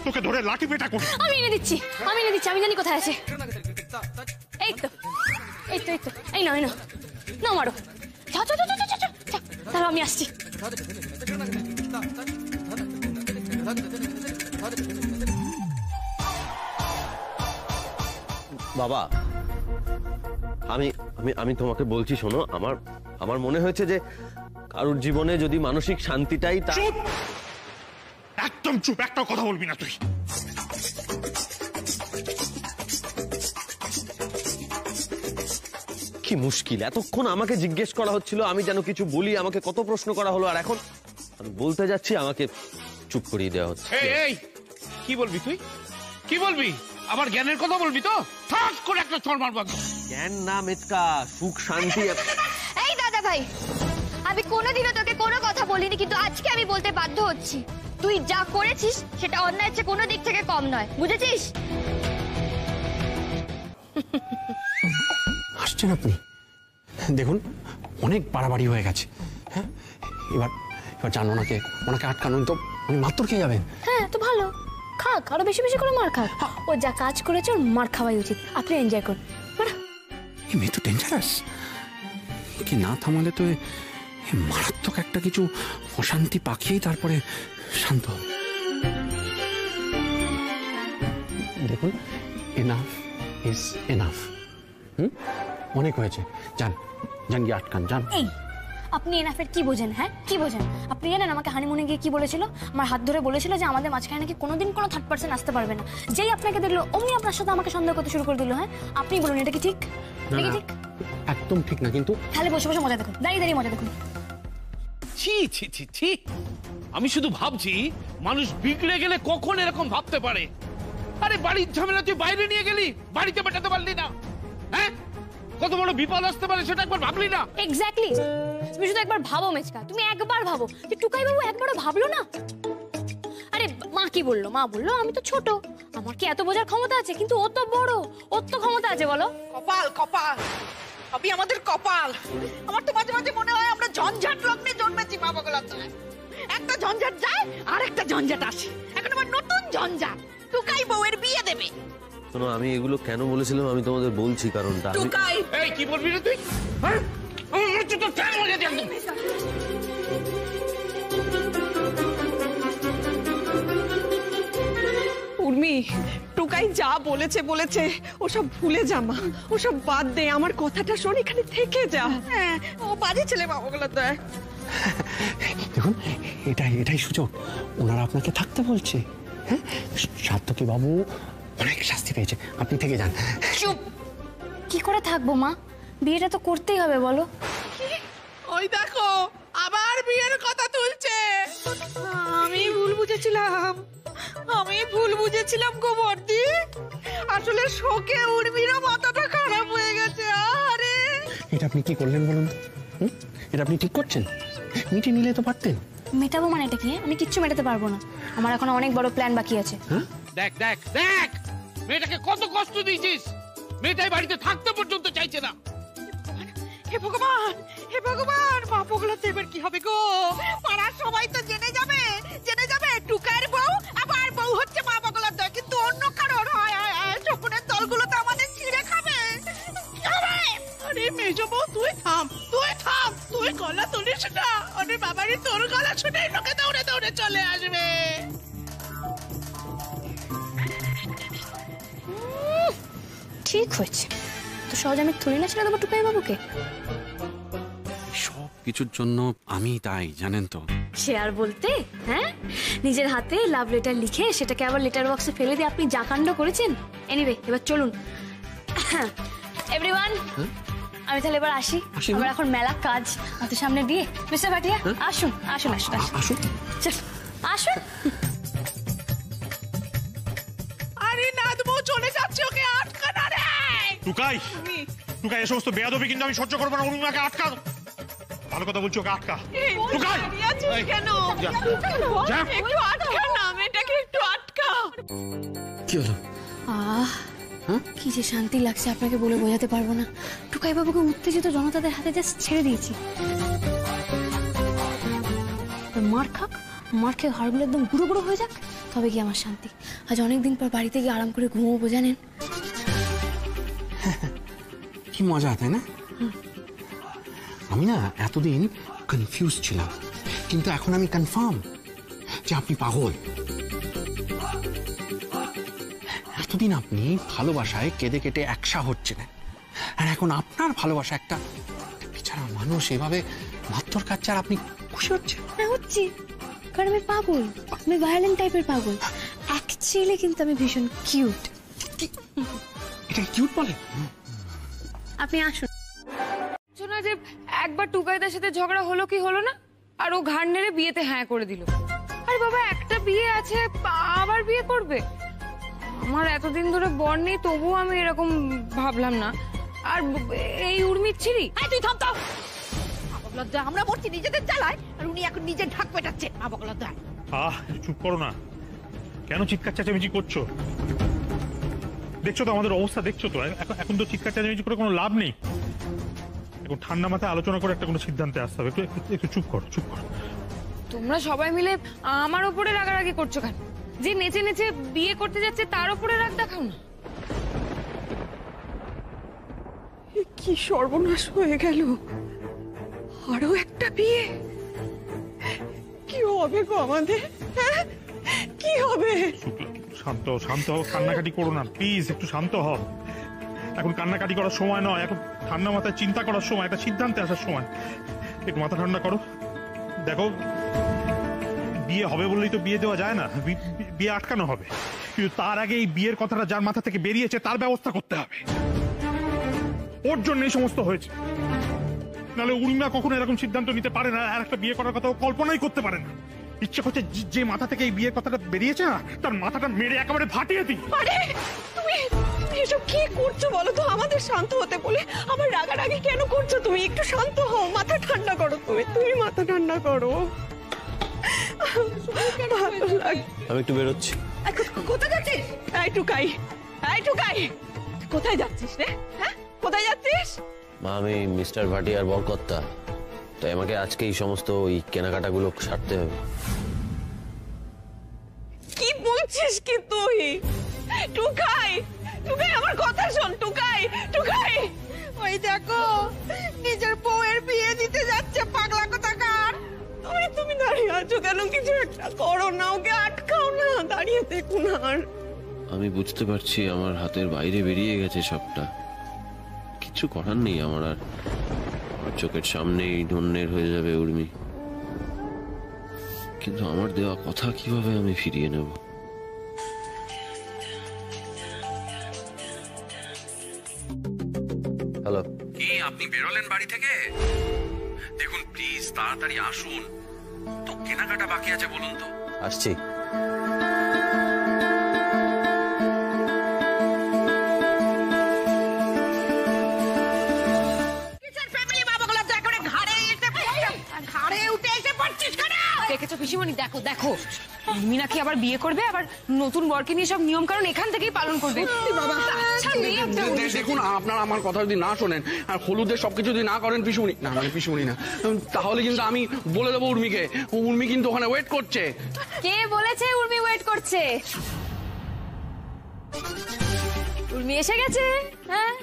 তোকে ধরে লাঠি পেটা করি। আমি এনে দিচ্ছি, আমি জানি কোথায় আছে। এই তো এই তো এই তো, এই নাও নাও, মারো। যাও যাও যাও যাও যাও, তাহলে আমি আসছি। বাবা, আমি আমি আমি তোমাকে বলছি, শোনো, আমার মনে হয়েছে যে কারোর জীবনে যদি মানসিক শান্তিটাই চুপ, একদম চুপ, একটা কথা বলবি না তুই। কি মুশকিল, এতক্ষণ আমাকে জিজ্ঞেস করা হচ্ছিল, আমি যেন কিছু বলি, আমাকে কত প্রশ্ন করা হলো, আর এখন আমি বলতে যাচ্ছি আমাকে চুপ করিয়ে দেওয়া হচ্ছে। এই কি বলবি তুই? কি বলবি? আবার জ্ঞানের কথা বলবি তো ঠাস করে একটা চড় মারবো। জ্ঞান না মেচকা, সুখ শান্তি। এই দাদা ভাই, আমি কোনোদিনও তোকে কোনো কথা বলিনি, কিন্তু আজকে আমি বলতে বাধ্য হচ্ছি। তুই যা করেছিস সেটা অন্যায় চেয়ে কোনো দিক থেকে কম নয়, বুঝেছিস? আসছেন আপনি? দেখুন অনেক বাড়াবাড়ি হয়ে গেছে। হ্যাঁ, এবার এবার জানো ওনাকে আটকানোর তো উনি মাত্র খেয়ে যাবেন। হ্যাঁ তো ভালো, খাক, আরো বেশি বেশি করে মার খাক। ও যা কাজ করেছে ওর মার খাওয়াই উচিত। আপনি এনজয় করুন। এই মেয়ে তো ডেঞ্জারাস, কি না থামালে তো মারাত্মক একটা কিছু অশান্তি পাকিয়েই তারপরে শান্ত হবে। দেখুন, এনাফ ইজ এনাফ। অনেক হয়েছে, যান যান গিয়ে আটকান, যান। এই আপনি এনাফের কি বোঝেন? হ্যাঁ কি বোঝেন? আপনি জানেন আমাকে হানিমুনে গিয়ে কি বলেছিল? আমার হাত ধরে বলেছিল যে আমাদের মাঝখানে নাকি কোনোদিন কোনো থার্ড পার্সন আসতে পারবে না। যেই আপনাকে দেখলো অমনি আপনার সাথে আমাকে সন্দেহ করতে শুরু করে দিল। হ্যাঁ আপনি বলুন, এটা কি ঠিক? ঠিক? একদম ঠিক না। কিন্তু তাহলে বসে বসে মজা দেখুন, দাঁড়িয়ে দাঁড়িয়ে মজা দেখুন। ছি ছি ছি ছি, আমি শুধু ভাবছি মানুষ বিগড়ে গেলে কখন এরকম ভাবতে পারে। আরে বাড়ির ঝামেলা তুই বাইরে নিয়ে গেলি, বাড়িতে পাঠাতে পারলি না? হ্যাঁ, কত বড় বিপদ আসতে পারে সেটা একবার ভাবলি না? এক্স্যাক্টলি, তুমি শুধু একবার ভাবো মেচকা, তুমি একবার ভাবো যে টুকাই বাবু একবারও ভাবলো না। আরে মা কি বললো? মা বললো আমি তো ছোট, আমার কি এত বোঝার ক্ষমতা আছে? কিন্তু ও তো বড়, ওর তো ক্ষমতা আছে। বলো কপাল কপাল, সবই আমাদের কপাল। আমার তো মাঝে মাঝে মনে হয় আমরা ঝঞ্ঝাট লগ্নে জন্মেছি বাবা গোলা। একটা ঝঞ্ঝাট যায় আর একটা ঝঞ্ঝাট আসে, এখন আমার নতুন ঝঞ্ঝাট, টুকাই বউয়ের বিয়ে দেবে। শোনো, আমি এগুলো কেন বলেছিলাম আমি তোমাদের বলছি কারণটা। টুকাই, এই কি বলবি রে তুই? হ্যাঁ, তুই তো টান মজা দিয়ে একদম। উর্মি, টুকাই যা বলেছে বলেছে, ওসব ভুলে যা মা, ওসব বাদ দে, আমার কথাটা শোন, এখানে থেকে যা। হ্যাঁ, ও বাজে ছেলে বাবা গোলা। দেখুন, এটাই সুযোগ, ওনারা আপনাকে থাকতে বলছে। হ্যাঁ, সার্থকী বাবু অনেক শাস্তি পেয়েছে, আপনি থেকে যান। চুপ! কি করে থাকবো মা? বিয়েটা তো করতেই হবে, বলো। ওই দেখো আবার বিয়ের কথা তুলছে। আমি ভুল বুঝেছিলাম গো বর্দি। আসলে শোকে উর্মিরও মাথাটা খারাপ হয়ে গেছে। আরে এটা আপনি কি করলেন বলুন তো? এটা আপনি ঠিক করছেন? মিটিয়ে নিলে তো পারতেন। মেটাবো মানে এটা কি? আমি কিচ্ছু মেটাতে পারবো না, আমার এখন অনেক বড় প্ল্যান বাকি আছে। দেখ দেখ দেখ, মেয়েটাকে কত কষ্ট দিয়েছিস, মেয়েটাই বাড়িতে থাকতে পর্যন্ত চাইছে না। হে ভগবান, হে ভগবান, মা পগলাতে এবার কি হবে গো? পাড়ার সবাই তো জেনে যাবে টুকাইয়ের বউ আবার বউ হচ্ছে মা পগলার দয়, কিন্তু অন্য কারোর হয়। শকুনের দলগুলো তো আমাদের ছিঁড়ে খাবে। আরে মেজো বউ, তুই থাম, তুই গলা তুলিস না। আরে বাবারে, তোর গলা শুনে লোকে দৌড়ে দৌড়ে চলে আসবে। ঠিক হয়েছে, তো সহজ আমি থুড়ি না ছেড়ে দেবো টুকাই বাবুকে। সব কিছুর জন্য আমি তাই, জানেন তো। সে আর বলতে, হ্যাঁ, নিজের হাতে লাভ লেটার লিখে সেটাকে আবার লেটার বক্সে ফেলে দিয়ে আপনি যা কাণ্ড করেছেন। এনিওয়ে, এবার চলুন এভরিওয়ান, আমি তাহলে এবার আসি। আমার এখন মেলা কাজ হাতের সামনে দিয়ে। মিস্টার ভাটিয়া, আসুন আসুন আসুন আসুন, আসুন। আরে নাদ বউ চলে যাচ্ছে, ওকে আটকা না রে। টুকাই, এই সমস্ত বেয়াদবি কিন্তু আমি সহ্য করবো না। উর্মিমাকে আটকা। ভালো কথা বলছি, ওকে আটকা। টুকাই, কেন? একটু আটকা না, মেয়েটাকে একটু আটকা। কি হলো? কি যে শান্তি লাগছে আপনাকে বলে বোঝাতে পারবো না। টুকাই বাবুকে উত্তেজিত জনতাদের হাতে জাস্ট ছেড়ে দিয়েছি। মার খাক, মার খেয়ে হাড়গুলো একদম গুঁড়ো গুঁড়ো হয়ে যাক, তবে কি আমার শান্তি। আজ অনেকদিন পর বাড়িতে গিয়ে আরাম করে ঘুমোবো, জানেন। কি মজা, তাই না? আমি না এতদিন কনফিউজ ছিলাম, কিন্তু এখন আমি কনফার্ম যে আপনি পাগল। এতদিন আপনি ভালোবাসায় কেঁদে কেটে একসা হচ্ছিলেন, আর এখন আপনার ভালোবাসা একটা বেচারা মানুষ এভাবে মাত্র কাচ্ছে, আর আপনি খুশি হচ্ছেন। হ্যাঁ হচ্ছি, কারণ আমি পাগল, আমি ভায়োলেন্ট টাইপের পাগল। অ্যাকচুয়ালি কিন্তু আমি ভীষণ কিউট। এটা কিউট বলে? আপনি আসুন। শোনা যে একবার টুকাইদার সাথে ঝগড়া হলো কি হলো না, আর ও ঘাড় নেড়ে বিয়েতে হ্যাঁ করে দিল। আরে বাবা, একটা বিয়ে আছে, আবার বিয়ে করবে? আমার এতদিন ধরে বর নেই, তবুও আমি এরকম ভাবলাম না। আর এই উর্মির ছিরি, তুই থাম তো। লজ্জা আমরা মরছি নিজেদের জ্বালায়, আর উনি এখন নিজের ঢাক পেটাচ্ছে। লজ্জা। চুপ করো না, কেন চিৎকার চেঁচামেচি করছো? দেখছো তো আমাদের অবস্থা, দেখছো তো। এখন তো চিৎকার চেঁচামেচি করে কোনো লাভ নেই। এখন ঠান্ডা মাথায় আলোচনা করে একটা কোনো সিদ্ধান্তে আসতে হবে। একটু চুপ করো, চুপ করো। তোমরা সবাই মিলে আমার উপরে রাগারাগি করছো কেন? যে নেচে নেচে বিয়ে করতে যাচ্ছে তার উপরে রাগ দেখাও না। কি সর্বনাশ হয়ে গেল, আরো একটা বিয়ে। কি হবে গো আমাদের, কি হবে? শান্ত শান্ত হও, কান্নাকাটি করো না প্লিজ, একটু শান্ত হও। এখন কান্নাকাটি করার সময় নয়, এখন ঠান্ডা মাথায় চিন্তা করার সময়, একটা সিদ্ধান্তে আসার সময়। একটু মাথা ঠান্ডা করো। দেখো, বিয়ে হবে বললেই তো বিয়ে দেওয়া যায় না, বিয়ে আটকানো হবে। কিন্তু তার আগে এই বিয়ের কথাটা যার মাথা থেকে বেরিয়েছে তার ব্যবস্থা করতে হবে। ওর জন্য এই সমস্ত হয়েছে, নাহলে উর্মিমা কখনো এরকম সিদ্ধান্ত নিতে পারে না। আর একটা বিয়ে করার কথা কল্পনাই করতে পারে না। ইচ্ছে করছে যে মাথা থেকে এই বিয়ের কথাটা বেরিয়েছে না, তার মাথাটা মেরে একেবারে ফাটিয়ে দিই। আরে তুমি এসব কি করছো বলো তো? আমাদের শান্ত হতে বলে আমার রাগারাগি কেন করছো তুমি? একটু শান্ত হও, মাথা ঠান্ডা করো। তুমি মাথা ঠান্ডা করো। আমি একটু বেরোচ্ছি। কোথায় যাচ্ছিস? এই টুকাই, কোথায় যাচ্ছিস রে? হ্যাঁ, কোথায় যাচ্ছিস? মা, আমি মিস্টার ভাটিয়ার বরকর্তা, তাই আমাকে আজকে এই সমস্ত ওই কেনাকাটাগুলো সারতে হবে। কি বলছিস কি তুই? টুকাই, আমার কথা শোন। টুকাই, ওই দেখো, নিজের বউয়ের বিয়ে দিতে যাচ্ছে পাগলা কোথাকার। তুমি দাঁড়িয়ে আছো কেন? কিছু একটা করো না, ওকে আটকাও না, দাঁড়িয়ে দেখো না। আমি বুঝতে পারছি আমার হাতের বাইরে বেরিয়ে গেছে সবটা, কিছু করার নেই আমার। আর আমার চোখের সামনেই ধন্যের হয়ে যাবে উর্মি, কিন্তু আমার দেওয়া কথা কিভাবে আমি ফিরিয়ে নেব? হ্যালো, কি আপনি বেরোলেন বাড়ি থেকে? দেখুন প্লিজ তাড়াতাড়ি আসুন তো, কেনাকাটা বাকি আছে বলুন তো। আসছি। দেখেছো পিসিমণি? দেখো মিনাকে আবার বিয়ে করবে, আবার নতুন বরকে নিয়ে সব নিয়ম কারণ এখান থেকেই পালন করবে। দেখুন, আপনারা আমার কথা যদি না শোনেন আর হলুদের সবকিছু যদি না করেন পিসিমণি, না মানে পিসিমণি না, তাহলে কিন্তু আমি বলে দেবো উর্মিকে। উর্মি কিন্তু ওখানে ওয়েট করছে। কে বলেছে উর্মি ওয়েট করছে? উর্মি এসে গেছে। হ্যাঁ,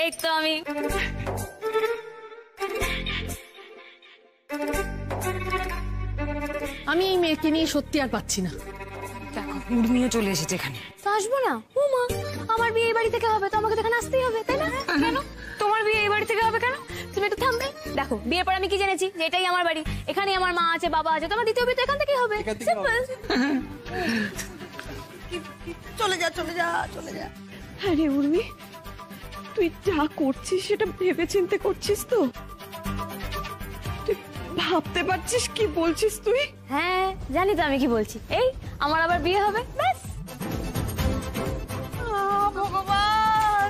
এই তো আমি। আমি এই মেয়েকে নিয়ে সত্যি আর পাচ্ছি না। দেখো উর্মিও চলে এসেছে এখানে। তো আসবো না? ও মা, আমার বিয়ে এই বাড়ি থেকে হবে তো আমাকে তো এখানে আসতেই হবে, তাই না? কেন তোমার বিয়ে এই বাড়ি থেকে হবে কেন? তুমি একটু থামবে। দেখো, বিয়ের পর আমি কি জেনেছি যে এটাই আমার বাড়ি, এখানেই আমার মা আছে, বাবা আছে, তোমার দ্বিতীয় বিয়ে তো এখান থেকেই হবে। সিম্পল। চলে যা। আরে উর্মি, তুই যা করছিস সেটা ভেবে চিন্তে করছিস তো? তুই ভাবতে পারছিস কি বলছিস তুই? হ্যাঁ, জানি তো আমি কি বলছি। এই আমার আবার বিয়ে হবে, ব্যাস। ভগবান,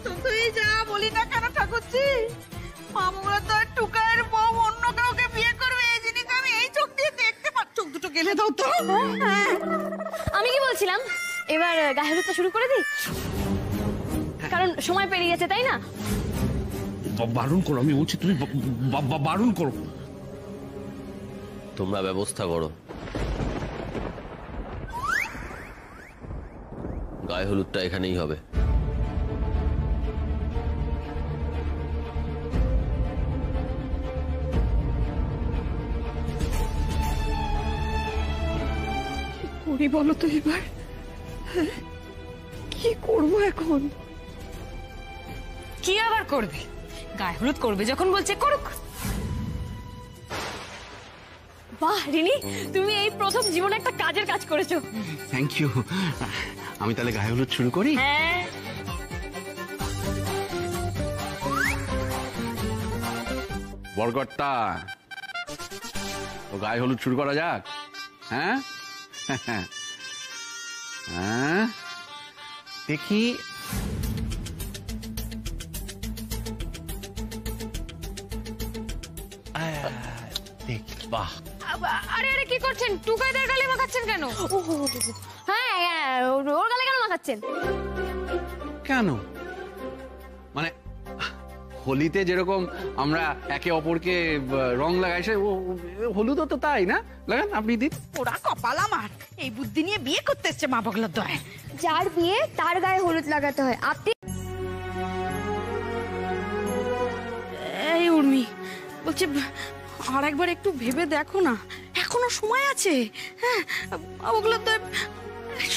তুই যা বলি না কেন ঠাকুরজি, মামুরা তো আর টুকায়ের বউ অন্য কাউকে বিয়ে করবে এই জিনিস আমি এই চোখ দিয়ে দেখতে পাচ্ছি। চোখ দুটো গেলে দাও তো। আমি কি বলছিলাম, এবার গায়ে হলুদটা শুরু করে দিই, কারণ সময় পেরিয়ে গেছে, তাই না? বারণ করো, আমি বলছি তুমি বারণ করো। তোমরা ব্যবস্থা করো। গায়ে হলুদটা এখানেই হবে। করি বলো তো এবার? কি করবো এখন? কি আবার করবে? গায়ে হলুদ করবে যখন বলছে করুক। বাহ রিনি, তুমি এই প্রথম জীবনে একটা কাজের কাজ করেছো। Thank you. আমি তাহলে গায়ে হলুদ শুরু করি? হ্যাঁ। বরকর্তা, তো গায়ে হলুদ শুরু করা যাক। হ্যাঁ হ্যাঁ দেখি বাহ, আরে আরে কি করছেন? টুকাইদার গালে মাখাচ্ছেন কেন? হ্যাঁ ওর গালে কেন মাখাচ্ছেন? কেন মানে হোলিতে যেরকম আমরা একে অপরকে রং লাগাই, সে হলুদও তো তাই না? লাগান, আপনি দিন। ওরা কপাল আমার, এই বুদ্ধি নিয়ে বিয়ে করতে এসছে মা বগলার দয়। যার বিয়ে তার গায়ে হলুদ লাগাতে হয়। আপনি এই উর্মি, বলছি আর একবার একটু ভেবে দেখো না, এখনো সময় আছে। হ্যাঁ, ওগুলো তো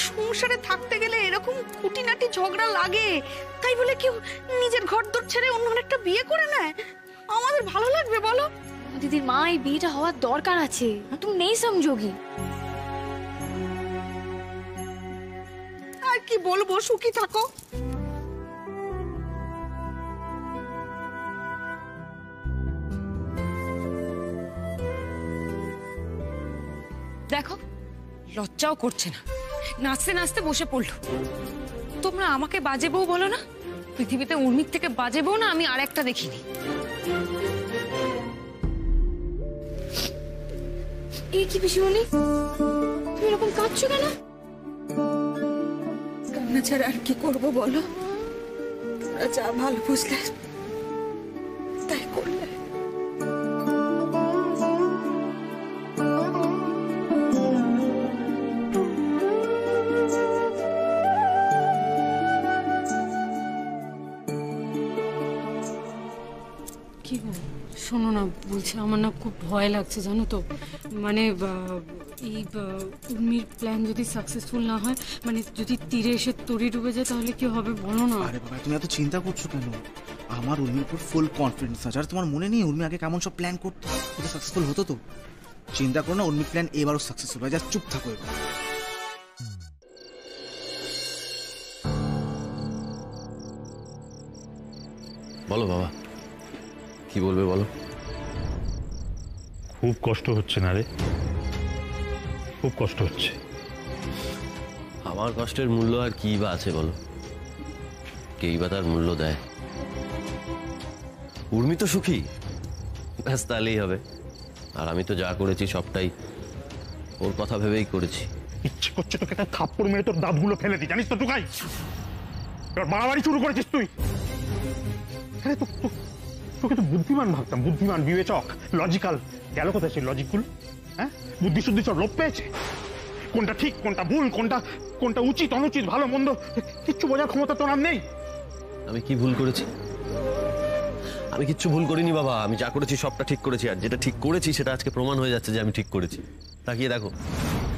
সংসারে থাকতে গেলে এরকম খুঁটিনাটি ঝগড়া লাগে, তাই বলে কেউ নিজের ঘর দর ছেড়ে অন্য একটা বিয়ে করে নেয়? আমাদের ভালো লাগবে বলো? দিদির মা, এই বিয়েটা হওয়ার দরকার আছে, তুমি নেই সমঝোগি। আর কি বলবো, সুখী থাকো। দেখো, লজ্জাও করছে না, নাচতে নাচতে বসে পড়লো। তোমরা আমাকে বাজে বউ বলো না? পৃথিবীতে উর্মির থেকে বাজে বউ না আমি আর একটা দেখিনি। এই কি পিসিমণি, তুমি এরকম কাঁদছো কেন? কান্না ছাড়া আর কি করবো বলো? তোমরা যা ভালো বুঝলে তাই করলে। কি গো, শোনো না, বলছি আমার না খুব ভয় লাগছে জানো তো। মানে এই উর্মির প্ল্যান যদি সাকসেসফুল না হয়, মানে যদি তীরে এসে তরি ডুবে যায়, তাহলে কি হবে বলো না? আরে বাবা, তুমি এত চিন্তা করছো কেন? আমার উর্মির উপর ফুল কনফিডেন্স আছে। আর তোমার মনে নেই উর্মি আগে কেমন সব প্ল্যান করতো? ওটা সাকসেসফুল হতো তো। চিন্তা করো না, উর্মির প্ল্যান এবারও সাকসেসফুল হয়। জাস্ট চুপ থাকো এবার। বলো বাবা, কি বলবে বলো। খুব কষ্ট হচ্ছে না রে, খুব কষ্ট হচ্ছে। আমার কষ্টের মূল্য আর কি বা আছে বলো? কেই বা তার মূল্য দেয়? উর্মি তো সুখী, ব্যাস তাহলেই হবে। আর আমি তো যা করেছি সবটাই ওর কথা ভেবেই করেছি। ইচ্ছে করছে তোকে একটা থাপ্পড় মেরে তোর দাঁতগুলো ফেলে দিই, জানিস তো টুকাই। এবার বাড়াবাড়ি শুরু করেছিস তুই। তোকে তো বুদ্ধিমান ভাবতাম, বুদ্ধিমান, বিবেচক, লজিক্যাল। গেল কোথায় সেই লজিকগুলো? হ্যাঁ, বুদ্ধি শুদ্ধি সব লোপ পেয়েছে। কোনটা ঠিক, কোনটা ভুল, কোনটা উচিত অনুচিত, ভালো মন্দ, কিচ্ছু বোঝার ক্ষমতা তোর আর নেই। আমি কি ভুল করেছি? আমি কিচ্ছু ভুল করিনি বাবা, আমি যা করেছি সবটা ঠিক করেছি। আর যেটা ঠিক করেছি সেটা আজকে প্রমাণ হয়ে যাচ্ছে যে আমি ঠিক করেছি। তাকিয়ে দেখো,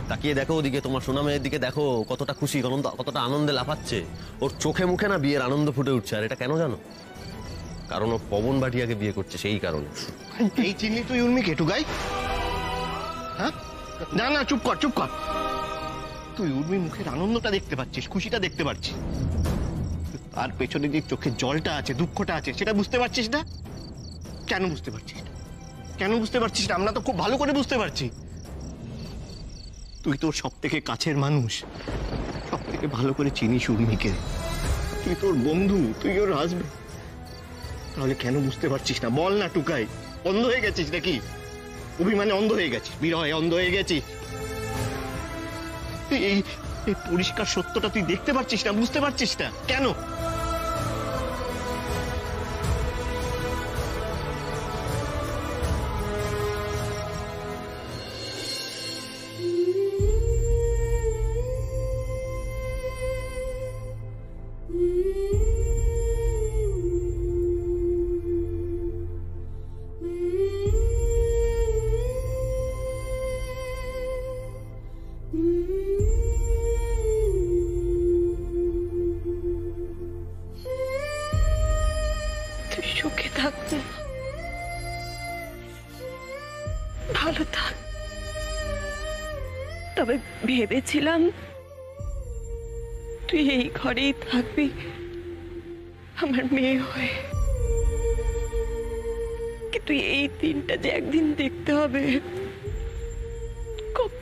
তাকিয়ে দেখো ওদিকে, তোমার সোনা মেয়ের দিকে দেখো, কতটা খুশি, কতটা আনন্দে লাফাচ্ছে। ওর চোখে মুখে না বিয়ের আনন্দ ফুটে উঠছে। আর এটা কেন জানো? কারণ ও পবন ভাটিয়াকে বিয়ে করছে, সেই কারণে। এই চিনলি তুই উর্মিকে টুকাই? হ্যাঁ, না না, চুপ কর, চুপ কর। তুই উর্মির মুখের আনন্দটা দেখতে পাচ্ছিস, খুশিটা দেখতে পাচ্ছিস। আর পেছনে যে চোখে জলটা আছে, দুঃখটা আছে, সেটা বুঝতে পারছিস না? কেন বুঝতে পারছিস না? কেন বুঝতে পারছিস না? আমরা তো খুব ভালো করে বুঝতে পারছি। তুই তোর সব থেকে কাছের মানুষ, সব থেকে ভালো করে চিনিস উর্মিকে। তুই তোর বন্ধু, তুই ওর হাসবেন্ড। তাহলে কেন বুঝতে পারছিস না বল না টুকাই? অন্ধ হয়ে গেছিস নাকি? অভিমানে অন্ধ হয়ে গেছিস, বিরহে অন্ধ হয়ে গেছিস? এই পরিষ্কার সত্যটা তুই দেখতে পাচ্ছিস না, বুঝতে পারছিস না কেন? সুখে থাকতে ভালো থাক। তবে ভেবেছিলাম তুই এই ঘরেই থাকবি আমার মেয়ে হয়ে, কিন্তু এই দিনটা যে একদিন দেখতে হবে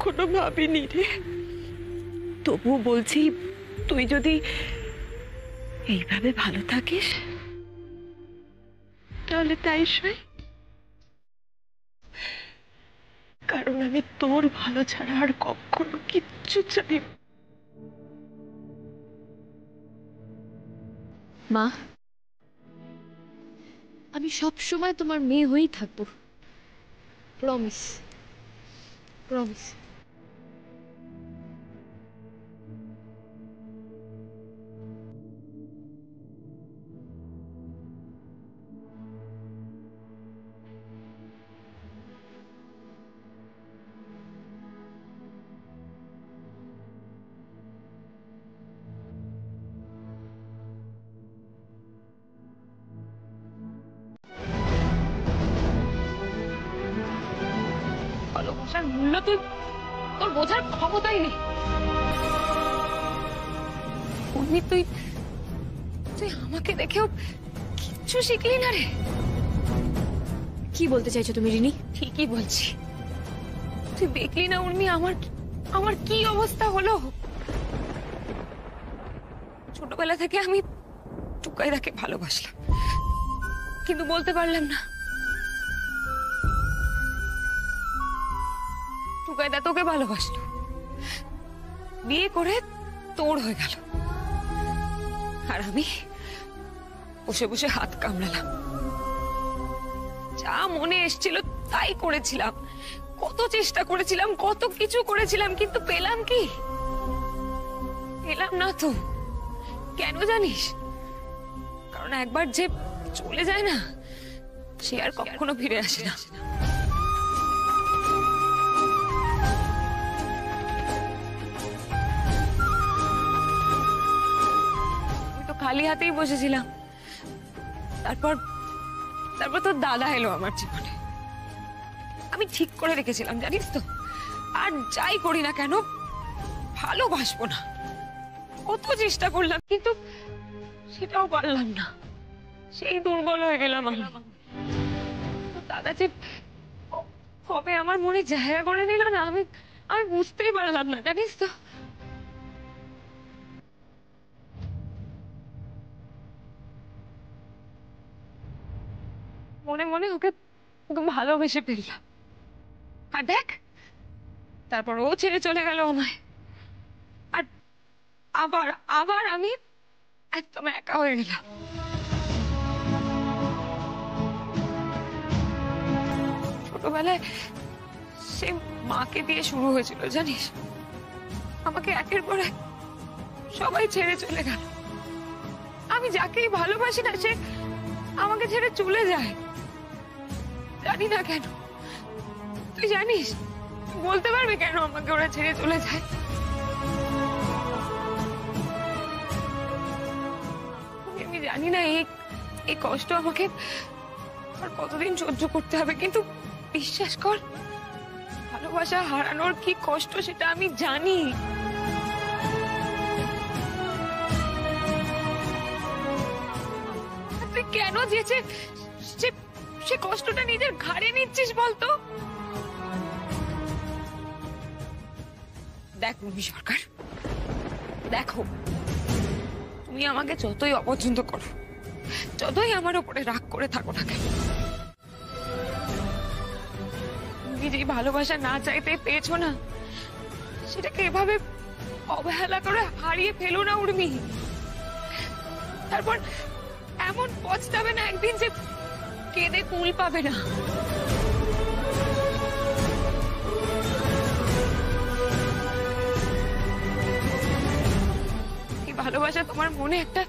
কখনো ভাবিনি রে। তবু বলছি, তুই যদি এইভাবে ভালো থাকিস তাহলে তাই সই, কারণ আমি তোর ভালো ছাড়া আর কখনো কিচ্ছু চাই না। মা, আমি সব সময় তোমার মেয়ে হয়েই থাকবো, প্রমিস, প্রমিস। ভালোবাসার মূল্য তুই তোর বোঝার ক্ষমতাই নেই। উর্মি, তুই তুই আমাকে দেখেও কিচ্ছু শিখলি না রে। কি বলতে চাইছো তুমি রিনি? ঠিকই বলছি। তুই দেখলি না উর্মি, আমার আমার কি অবস্থা হলো। ছোটবেলা থেকে আমি টুকাইদাকে ভালোবাসলাম, কিন্তু বলতে পারলাম না। টুকাইদা তোকে ভালোবাসলো, বিয়ে করে তোর হয়ে গেল, আর আমি বসে বসে হাত কামড়ালাম। যা মনে এসেছিল তাই করেছিলাম, কত চেষ্টা করেছিলাম, কত কিছু করেছিলাম, কিন্তু পেলাম কি? পেলাম না তো। কেন জানিস? কারণ একবার যে চলে যায় না, সে আর কখনো ফিরে আসে না। আমি তো খালি হাতেই বসেছিলাম। তারপর তারপর তোর দাদা এলো আমার জীবনে। আমি ঠিক করে রেখেছিলাম, জানিস তো, আর যাই করি না কেন ভালোবাসবো না। কত চেষ্টা করলাম, কিন্তু সেটাও পারলাম না। সেই দুর্বল হয়ে গেলাম আমি। দাদা যে কবে আমার মনে জায়গা করে নিল না, আমি আমি বুঝতেই পারলাম না, জানিস তো। মনে মনে ওকে ওকে ভালোবেসে ফেললাম। আর দেখ, তারপর ও ছেড়ে চলে গেল আমায়। আর আবার আবার আমি একদম একা হয়ে গেলাম। ছোটবেলায় সে মাকে দিয়ে শুরু হয়েছিল, জানিস। আমাকে একের পর এক সবাই ছেড়ে চলে গেল। আমি যাকেই ভালোবাসি না, সে আমাকে ছেড়ে চলে যায়। জানি না কেন। তুই জানিস? বলতে পারবি কেন আমাকে ওরা ছেড়ে চলে যায়? আমি জানি না এই কষ্ট আমাকে আর কতদিন সহ্য করতে হবে, কিন্তু বিশ্বাস কর, ভালোবাসা হারানোর কি কষ্ট সেটা আমি জানি। তুই কেন যেচে সে কষ্টটা নিজের ঘাড়ে নিচ্ছিস বলতো? দেখ রুমি সরকার, দেখো, তুমি আমাকে যতই অপছন্দ করো, যতই আমার উপরে রাগ করে থাকো না কেন, তুমি যে ভালোবাসা না চাইতে পেয়েছো না, সেটাকে এভাবে অবহেলা করে হারিয়ে ফেলো না উর্মি। তারপর এমন পছতাবে না একদিন যে কেঁদে কুল পাবে না। এই ভালোবাসা তোমার মনে একটা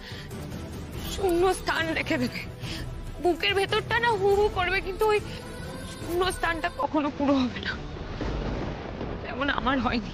শূন্য স্থান রেখে দেবে। বুকের ভেতরটা না হু হু করবে, কিন্তু ওই শূন্য স্থানটা কখনো পুরো হবে না, যেমন আমার হয়নি।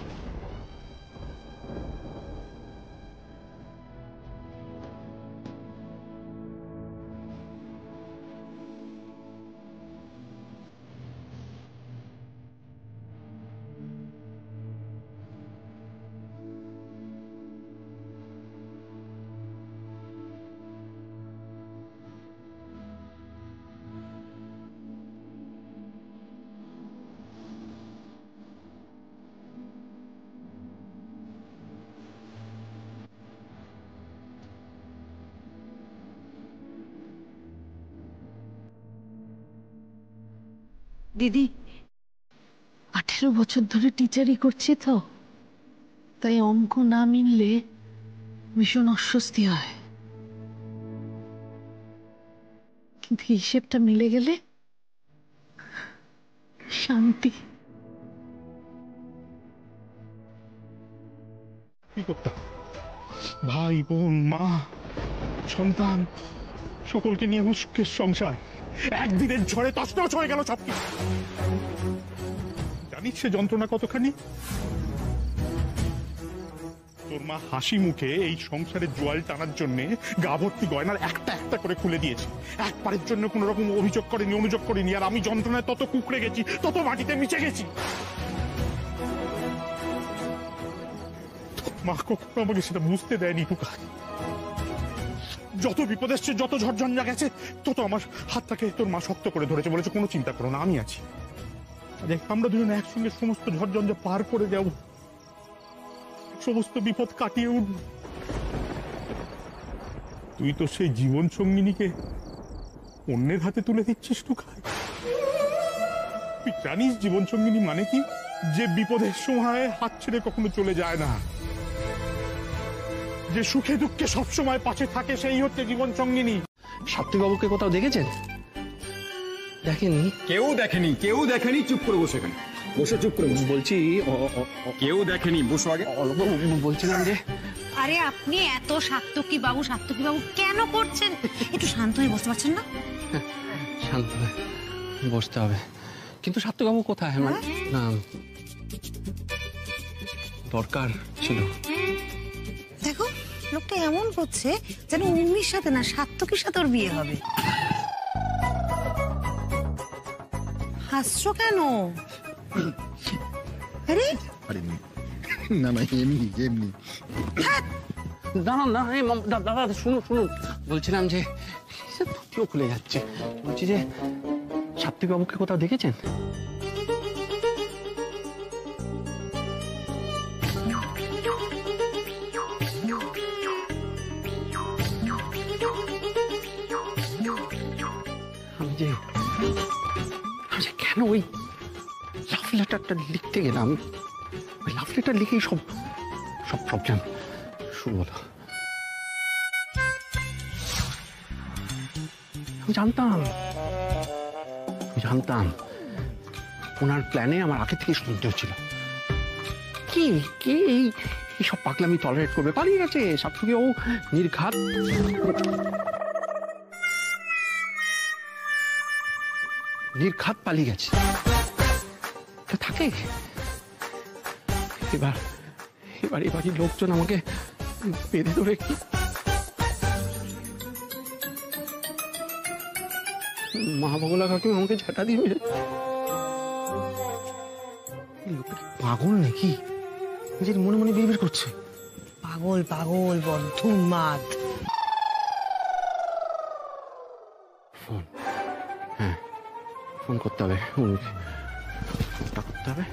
দিদি 18 বছর ধরে টিচারই করছি তো, তাই অঙ্ক না মিললে ভীষণ অস্বস্তি হয়, কিন্তু হিসেবটা মিলে গেলে শান্তি। কি করতাম, ভাই বোন মা সন্তান সকলকে নিয়ে আমার সুখের সংসার একদিনের ঝড়ে তছনছ হয়ে গেল সব কিছু। জানিস সে যন্ত্রণা কতখানি? তোর মা হাসি মুখে এই সংসারের জোয়াল টানার জন্য গা ভর্তি গয়নার একটা একটা করে খুলে দিয়েছে, একবারের জন্য কোনো রকম অভিযোগ করেনি, আর আমি যন্ত্রণায় তত কুকড়ে গেছি, তত মাটিতে মিশে গেছি। মা কখনো আমাকে সেটা বুঝতে দেয়নি টুকা। যত বিপদ এসছে, যত ঝড়ঝঞ্ঝা গেছে, তত আমার হাতটাকে তোর মা শক্ত করে ধরেছে, বলেছে কোনো চিন্তা করো না, আমি আছি। আমরা দুজনে একসঙ্গে সমস্ত ঝড়ঝঞ্ঝা পার করে যাব, সমস্ত বিপদ কাটিয়ে উঠব। তুই তো সেই জীবন সঙ্গিনীকে অন্যের হাতে তুলে দিচ্ছিস টুকা। তুই জানিস জীবন সঙ্গিনী মানে কি? যে বিপদের সময় হাত ছেড়ে কখনো চলে যায় না, যে সুখে দুঃখে সবসময় পাশে থাকে, সেই হচ্ছে জীবন সঙ্গিনী। সাত্বিকবাবুকে কোথাও দেখেছেন? দেখেনি? কেউ দেখেনি, চুপ করে বসে এখানে বসে, চুপ করে বসে। বলছি কেউ দেখেনি, বসো আগে। বলছিলাম যে আরে আপনি এত সাত্তকী বাবু কেন করছেন? একটু শান্ত হয়ে বসতে পারছেন না? শান্ত হয়ে বসতে হবে, কিন্তু সাত্বিকবাবু কোথায়? মানে না, দরকার ছিল। দেখো লোকটা এমন করছে যেন উর্মির সাথে না সাত্তকীর সাথে ওর বিয়ে হবে। হাসছো কেন? আরে না এমনি দাঁড়ান না, দাদা শুনুন, বলছিলাম যে ধুতিও খুলে যাচ্ছে। বলছি যে সাত্বিকবাবুকে কোথাও দেখেছেন? আমি যে কেন ওই লাভ লেটারটা লিখতে গেলাম, ওই লাভ লেটার লিখেই সব শুরু হলো। আমি জানতাম ওনার প্ল্যানে আমার আগে থেকে সন্দেহ ছিল। কে এই সব পাগলামি টলারেট করবে? পালিয়ে গেছে সাত্তকী, ও নির্ঘাত পালিয়ে গেছে, থাকে। এবার বাড়ির লোকজন আমাকে বেঁধে ধরে মা বগলা কাকিমা আমাকে ঝাঁটা দিবে। পাগল নাকি? নিজের মনে মনে বিড়বিড় করছে। পাগল বদ্ধ উন্মাদ। ফোন করতে হবে, ফোনটা করতে হবে।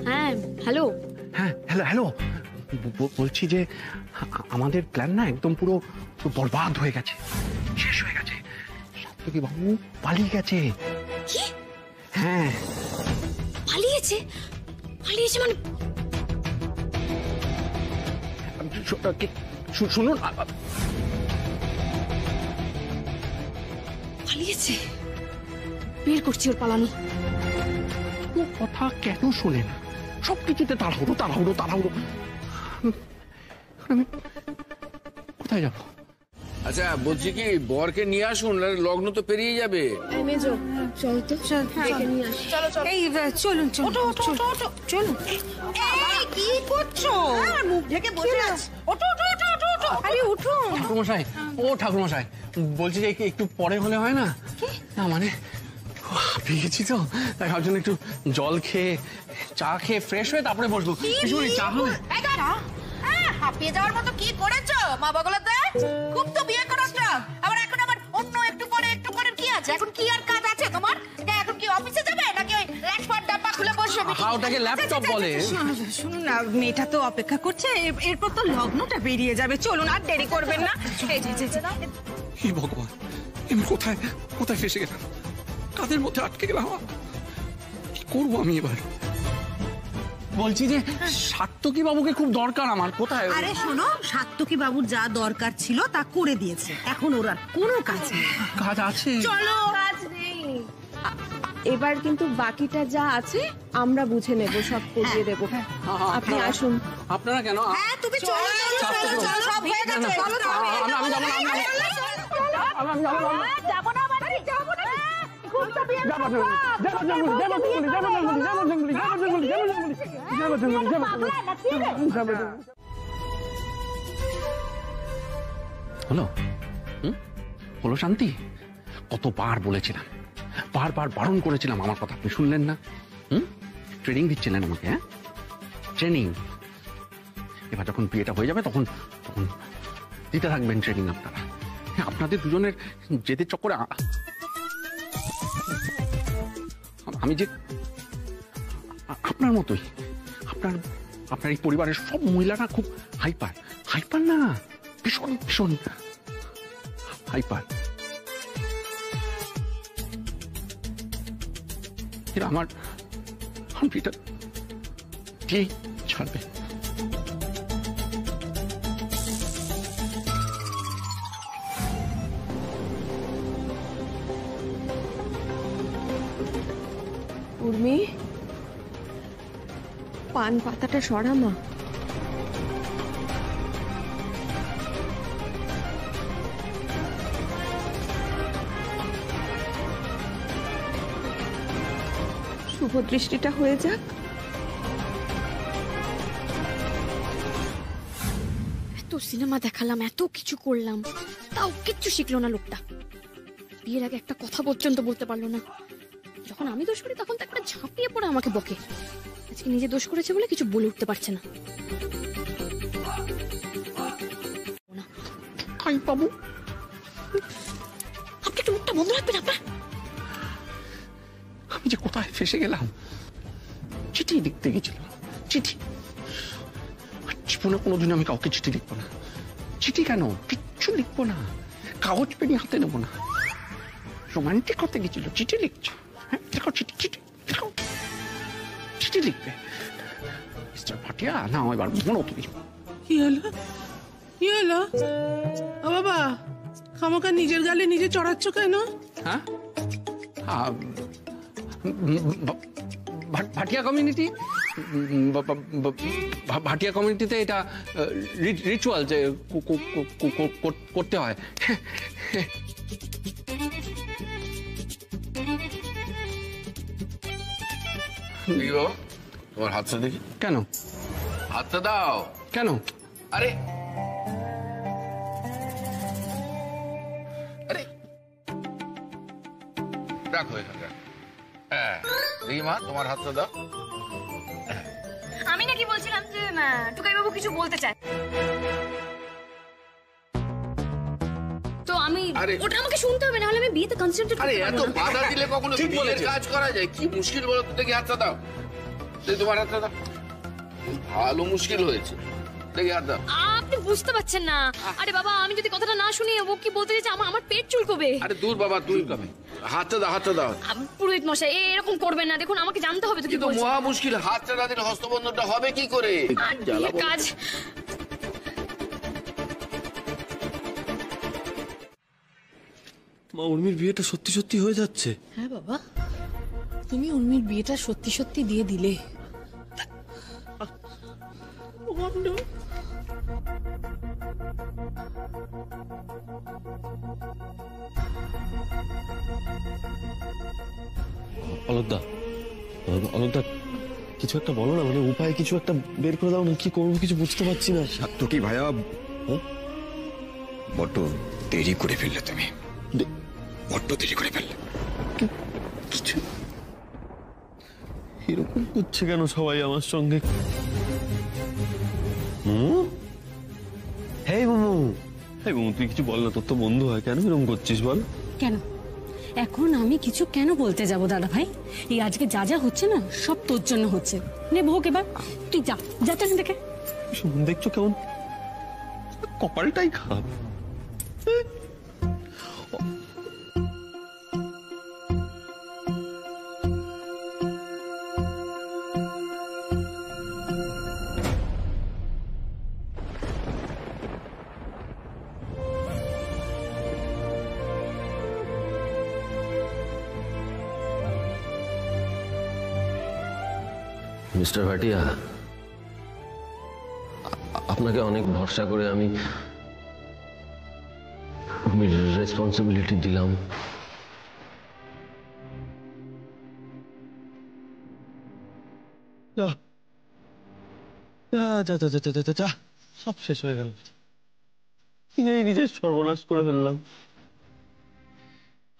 হ্যাঁ হ্যালো। হ্যালো, বলছি যে আমাদের প্ল্যান না একদম পুরো বরবাদ হয়ে গেছে, শেষ হয়ে গেছে। সাত্তকী বাবু পালিয়ে গেছে। কি? হ্যাঁ পালিয়েছে মানে? শুনুন, পালিয়েছে, বের করছি ওর পালানো। ও কথা কেন শোনে না? সবকিছুতে তাড়াহুড়ো। আমি কোথায় যাবো? আচ্ছা বলছি কি, বরকে নিয়ে আসুন, লগ্ন তো পেরিয়ে যাবে। চল তো, নিয়ে আসি। এই চলুন চলুন। কি করছো? মুখ ঢেকে বসে আছো। ওঠো। আরে উঠুন। ঠাকুরমশাই বলছি যে একটু পরে হলে হয় না? না মানে হাঁপিয়ে গেছি তো, তাই ভাবছি একটু জল খেয়ে চা খেয়ে ফ্রেশ হয়ে তারপরে বসবো। চা হবে? হাঁপিয়ে যাওয়ার মতো কি করেছো মা বগলাতে? খুব তো বিয়ে করেছো, আবার এখন অন্য একটু পরে কি আছে? এখন কি আর কাজ আছে তোমার? এখন কি অফিসে যাবে নাকি ওই ল্যাটফট ডাব্বা খুলে বসবে? ওটাকে ল্যাপটপ বলে। শুনুন না, মেয়েটা তো অপেক্ষা করছে, এরপর তো লগ্নটা বেরিয়ে যাবে। চলুন, আর দেরি করবেন না। হে ভগবান, আমি কোথায় কোথায় ফেসে গেলাম, কাদের মধ্যে আটকে গেলাম, কি করবো আমি এবার? বলছি যে সাত্তকী বাবুকে খুব দরকার আমার। কোথায়? আরে শোনো, সাত্তকী বাবুর যা দরকার ছিল তা করে দিয়েছে, এখন ওর আর কোনো কাজ নেই। কাজ আছে? চলো। কাজ নেই, এবার কিন্তু বাকিটা যা আছে আমরা বুঝে নেব, সব করিয়ে দেবো। আপনি আসুন। আপনারা কেন? হ্যাঁ, তুমি চলো চলো চলো চলো, সব হয়ে গেছে। চলো চলো, আমি যাবো না, আমি যাবো না। যাবো না মানে যাবো না। হলো? হলো শান্তি? কতবার বলেছিলাম, বারবার বারণ করেছিলাম, আমার কথা আপনি শুনলেন না। ট্রেনিং দিচ্ছিলেন আমাকে, হ্যাঁ ট্রেনিং। এবার যখন বিয়েটা হয়ে যাবে তখন তখন দিতে থাকবেন ট্রেনিং আপনারা। হ্যাঁ, আপনাদের দুজনের জেদের চক্করে আমি যে আপনার মতোই, আপনার এই পরিবারের সব মহিলারা খুব হাইপার। হাইপার না, ভীষণ ভীষণ হাইপার। এরা আমার বিয়েটা দিয়েই ছাড়বে। উর্মি, পান পাতাটা সরা মা। শুভ দৃষ্টিটা হয়ে যাক। এত সিনেমা দেখালাম, এত কিছু করলাম, তাও কিচ্ছু শিখলো না লোকটা। বিয়ের আগে একটা কথা পর্যন্ত বলতে পারলো না। যখন আমি দোষ করি তখন তো একটা ঝাঁপিয়ে পড়ে আমাকে বকে। আজকে নিজে দোষ করেছে বলে কিছু বলে উঠতে পারছে না। বাবু, আপনি একটু মুখটা বন্ধ রাখবেন আপনার। আমি যে কোথায় ফেসে গেলাম। চিঠি লিখতে গেছিলাম, চিঠি। জীবনে কোনোদিন আমি কাউকে চিঠি লিখবো না। চিঠি কেন, কিচ্ছু লিখবো না, কাগজ পেনি হাতে নেবো না। রোমান্টিক করতে গেছিল, চিঠি লিখছো? হ্যাঁ, দেখো চিঠি, চিঠি দেখো, চিঠি লিখবে। মিস্টার ভাটিয়া, না এবার মনো তুমি। কি হলো, কি হলো? ও বাবা, খামোকা নিজের গালে নিজে চড়াচ্ছ কেন? হ্যাঁ, ভাটিয়া কমিউনিটি, ভাটিয়া কমিউনিটিতে এটা রিচুয়াল যে করতে হয়। তোমার হাতটা দেখি। কেন? হাতটা দাও। কেন? আরে আরে রাখো এখানে। হ্যাঁ দেখি মা, তোমার হাতটা দাও। আমি নাকি বলছিলাম যে টুকাই বাবু কিছু বলতে চায়, তো আমি ওটা আমাকে শুনতে হবে, নাহলে আমি বিয়েতে কনসেন্ট্রেট করতে পারবো না। আরে এত বাধা দিলে কখনো বিয়ের কাজ করা যায়? কি মুশকিল বলো তো, দেখি হাতটা দাও। দেখি তোমার হাতটা দাও। ভালো মুশকিল হয়েছে, দেখি হাত দাও। আপনি বুঝতে পারছেন না। আরে বাবা, আমি যদি কথাটা না শুনি ও কি বলতে চাইছে, আমার পেট চুলকবে। আরে দূর বাবা, তুই কবে হাতটা দাও, হাতটা দাও। পুরোহিত মশাই এরকম করবেন না, দেখুন আমাকে জানতে হবে তো কি বলছে। মহা মুশকিল, হাতটা না দিলে হস্তবন্ধনটা হবে কি করে? কাজ মা, উর্মির বিয়েটা সত্যি সত্যি হয়ে যাচ্ছে। হ্যাঁ বাবা, তুমি উর্মির বিয়েটা সত্যি সত্যি দিয়ে দিলে। অলকদা, অলকদা কিছু একটা বলো না, মানে উপায় কিছু একটা বের করে দাও না। কি করবো কিছু বুঝতে পারছি না। সাত্তকী ভাইয়া, বড্ড দেরি করে ফেললে তুমি, বড্ড দেরি করে ফেললে। কিছু এরকম করছে কেন সবাই আমার সঙ্গে? হ্যাঁ মোমো, হ্যাঁ মোমো, তুই কিছু বল না, তোর তো বন্ধু হয়, কেন এরকম করছিস বল? কেন এখন আমি কিছু কেন বলতে যাব দাদা ভাই? এই আজকে যা যা হচ্ছে না সব তোর জন্য হচ্ছে। নে ভোগ এবার, তুই যা যা তো এখান থেকে। দেখছো কেমন কপালটাই খারাপ। মিস্টার ভাটিয়া, আপনাকে অনেক ভরসা করে আমি রেসপন্সিবিলিটি দিলাম। সব শেষ হয়ে গেল, নিজের সর্বনাশ করে ফেললাম।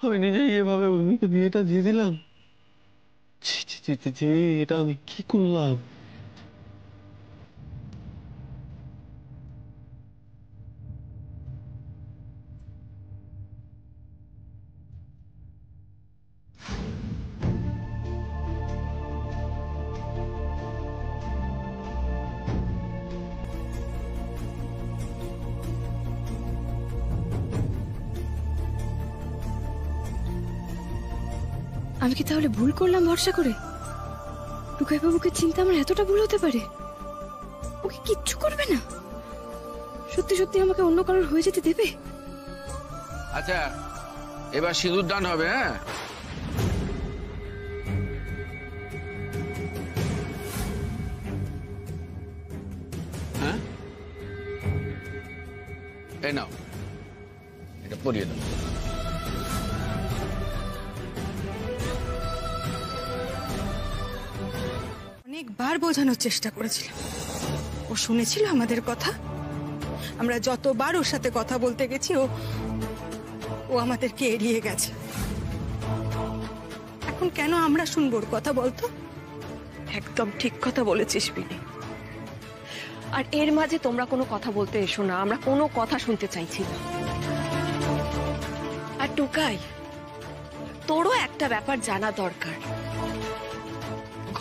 আমি নিজেই এভাবে উর্মিকে বিয়েটা দিয়ে দিলাম। এটা আমি কি করলাম? আমি কি তাহলে ভুল করলাম ভরসা করে? টুকাই বাবুকে চিন্তা আমার এতটা ভুল হতে পারে? ওকে কিচ্ছু করবে না? সত্যি সত্যি আমাকে অন্য কারোর হয়ে যেতে দেবে? আচ্ছা, এবার সিঁদুর দান হবে। হ্যাঁ, এই নাও, এটা পরিয়ে দাও। অনেকবার বোঝানোর চেষ্টা করেছিলাম, ও শুনেছিল আমাদের কথা। আমরা যতবার ওর সাথে কথা বলতে গেছি ও আমাদেরকে এড়িয়ে গেছে। এখন কেন আমরা শুনবো ওর কথা বলতো? একদম ঠিক কথা বলেছিস বিনি। আর এর মাঝে তোমরা কোনো কথা বলতে এসো না, আমরা কোনো কথা শুনতে চাইছি না। আর টুকাই, তোরও একটা ব্যাপার জানা দরকার।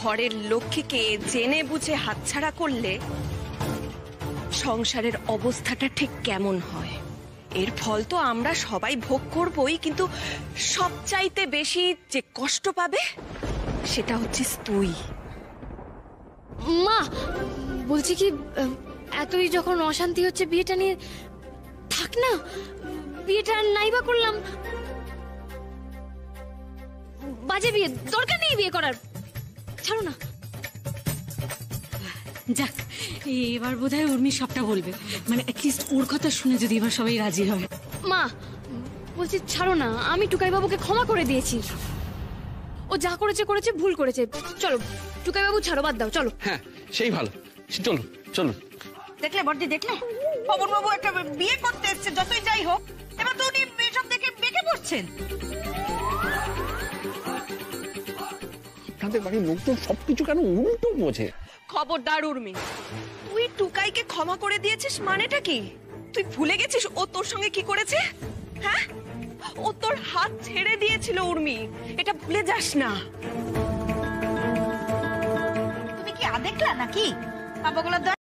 ঘরের লক্ষ্মীকে জেনে বুঝে হাতছাড়া করলে সংসারের অবস্থাটা ঠিক কেমন হয়, এর ফল তো আমরা সবাই ভোগ করবই, কিন্তু সবচাইতে বেশি যে কষ্ট পাবে সেটা হচ্ছিস তুই। মা বলছি কি, এতই যখন অশান্তি হচ্ছে বিয়েটা নিয়ে, থাক না, বিয়েটা নাইবা করলাম। বাজে বিয়ে, দরকার নেই বিয়ে করার, ছাড়ো না। যাক, এবার বোধহয় উর্মি সবটা বলবে, মানে অ্যাটলিস্ট ওর কথা শুনে যদি এবার সবাই রাজি হয়। মা বলছি ছাড়ো না, আমি টুকাই বাবুকে ক্ষমা করে দিয়েছি। ও যা করেছে করেছে, ভুল করেছে। চলো টুকাই বাবু, ছাড়ো, বাদ দাও, চলো। হ্যাঁ, সেই ভালো, চলুন চলুন। দেখলে বড়দি, দেখলে পবন বাবু একটা বিয়ে করতে এসছে, যতই যাই হোক এবার তো উনি এসব দেখে বেঁকে পড়ছেন। আপনাদের বাড়ির লোকজন সবকিছু কেন উল্টো বোঝে? খবরদার উর্মি, তুই টুকাইকে ক্ষমা করে দিয়েছিস মানেটা কি? তুই ভুলে গেছিস ও তোর সঙ্গে কি করেছে? হ্যাঁ, ও তোর হাত ছেড়ে দিয়েছিল উর্মি, এটা ভুলে যাস না। তুমি কি দেখলা নাকি বাবাগুলো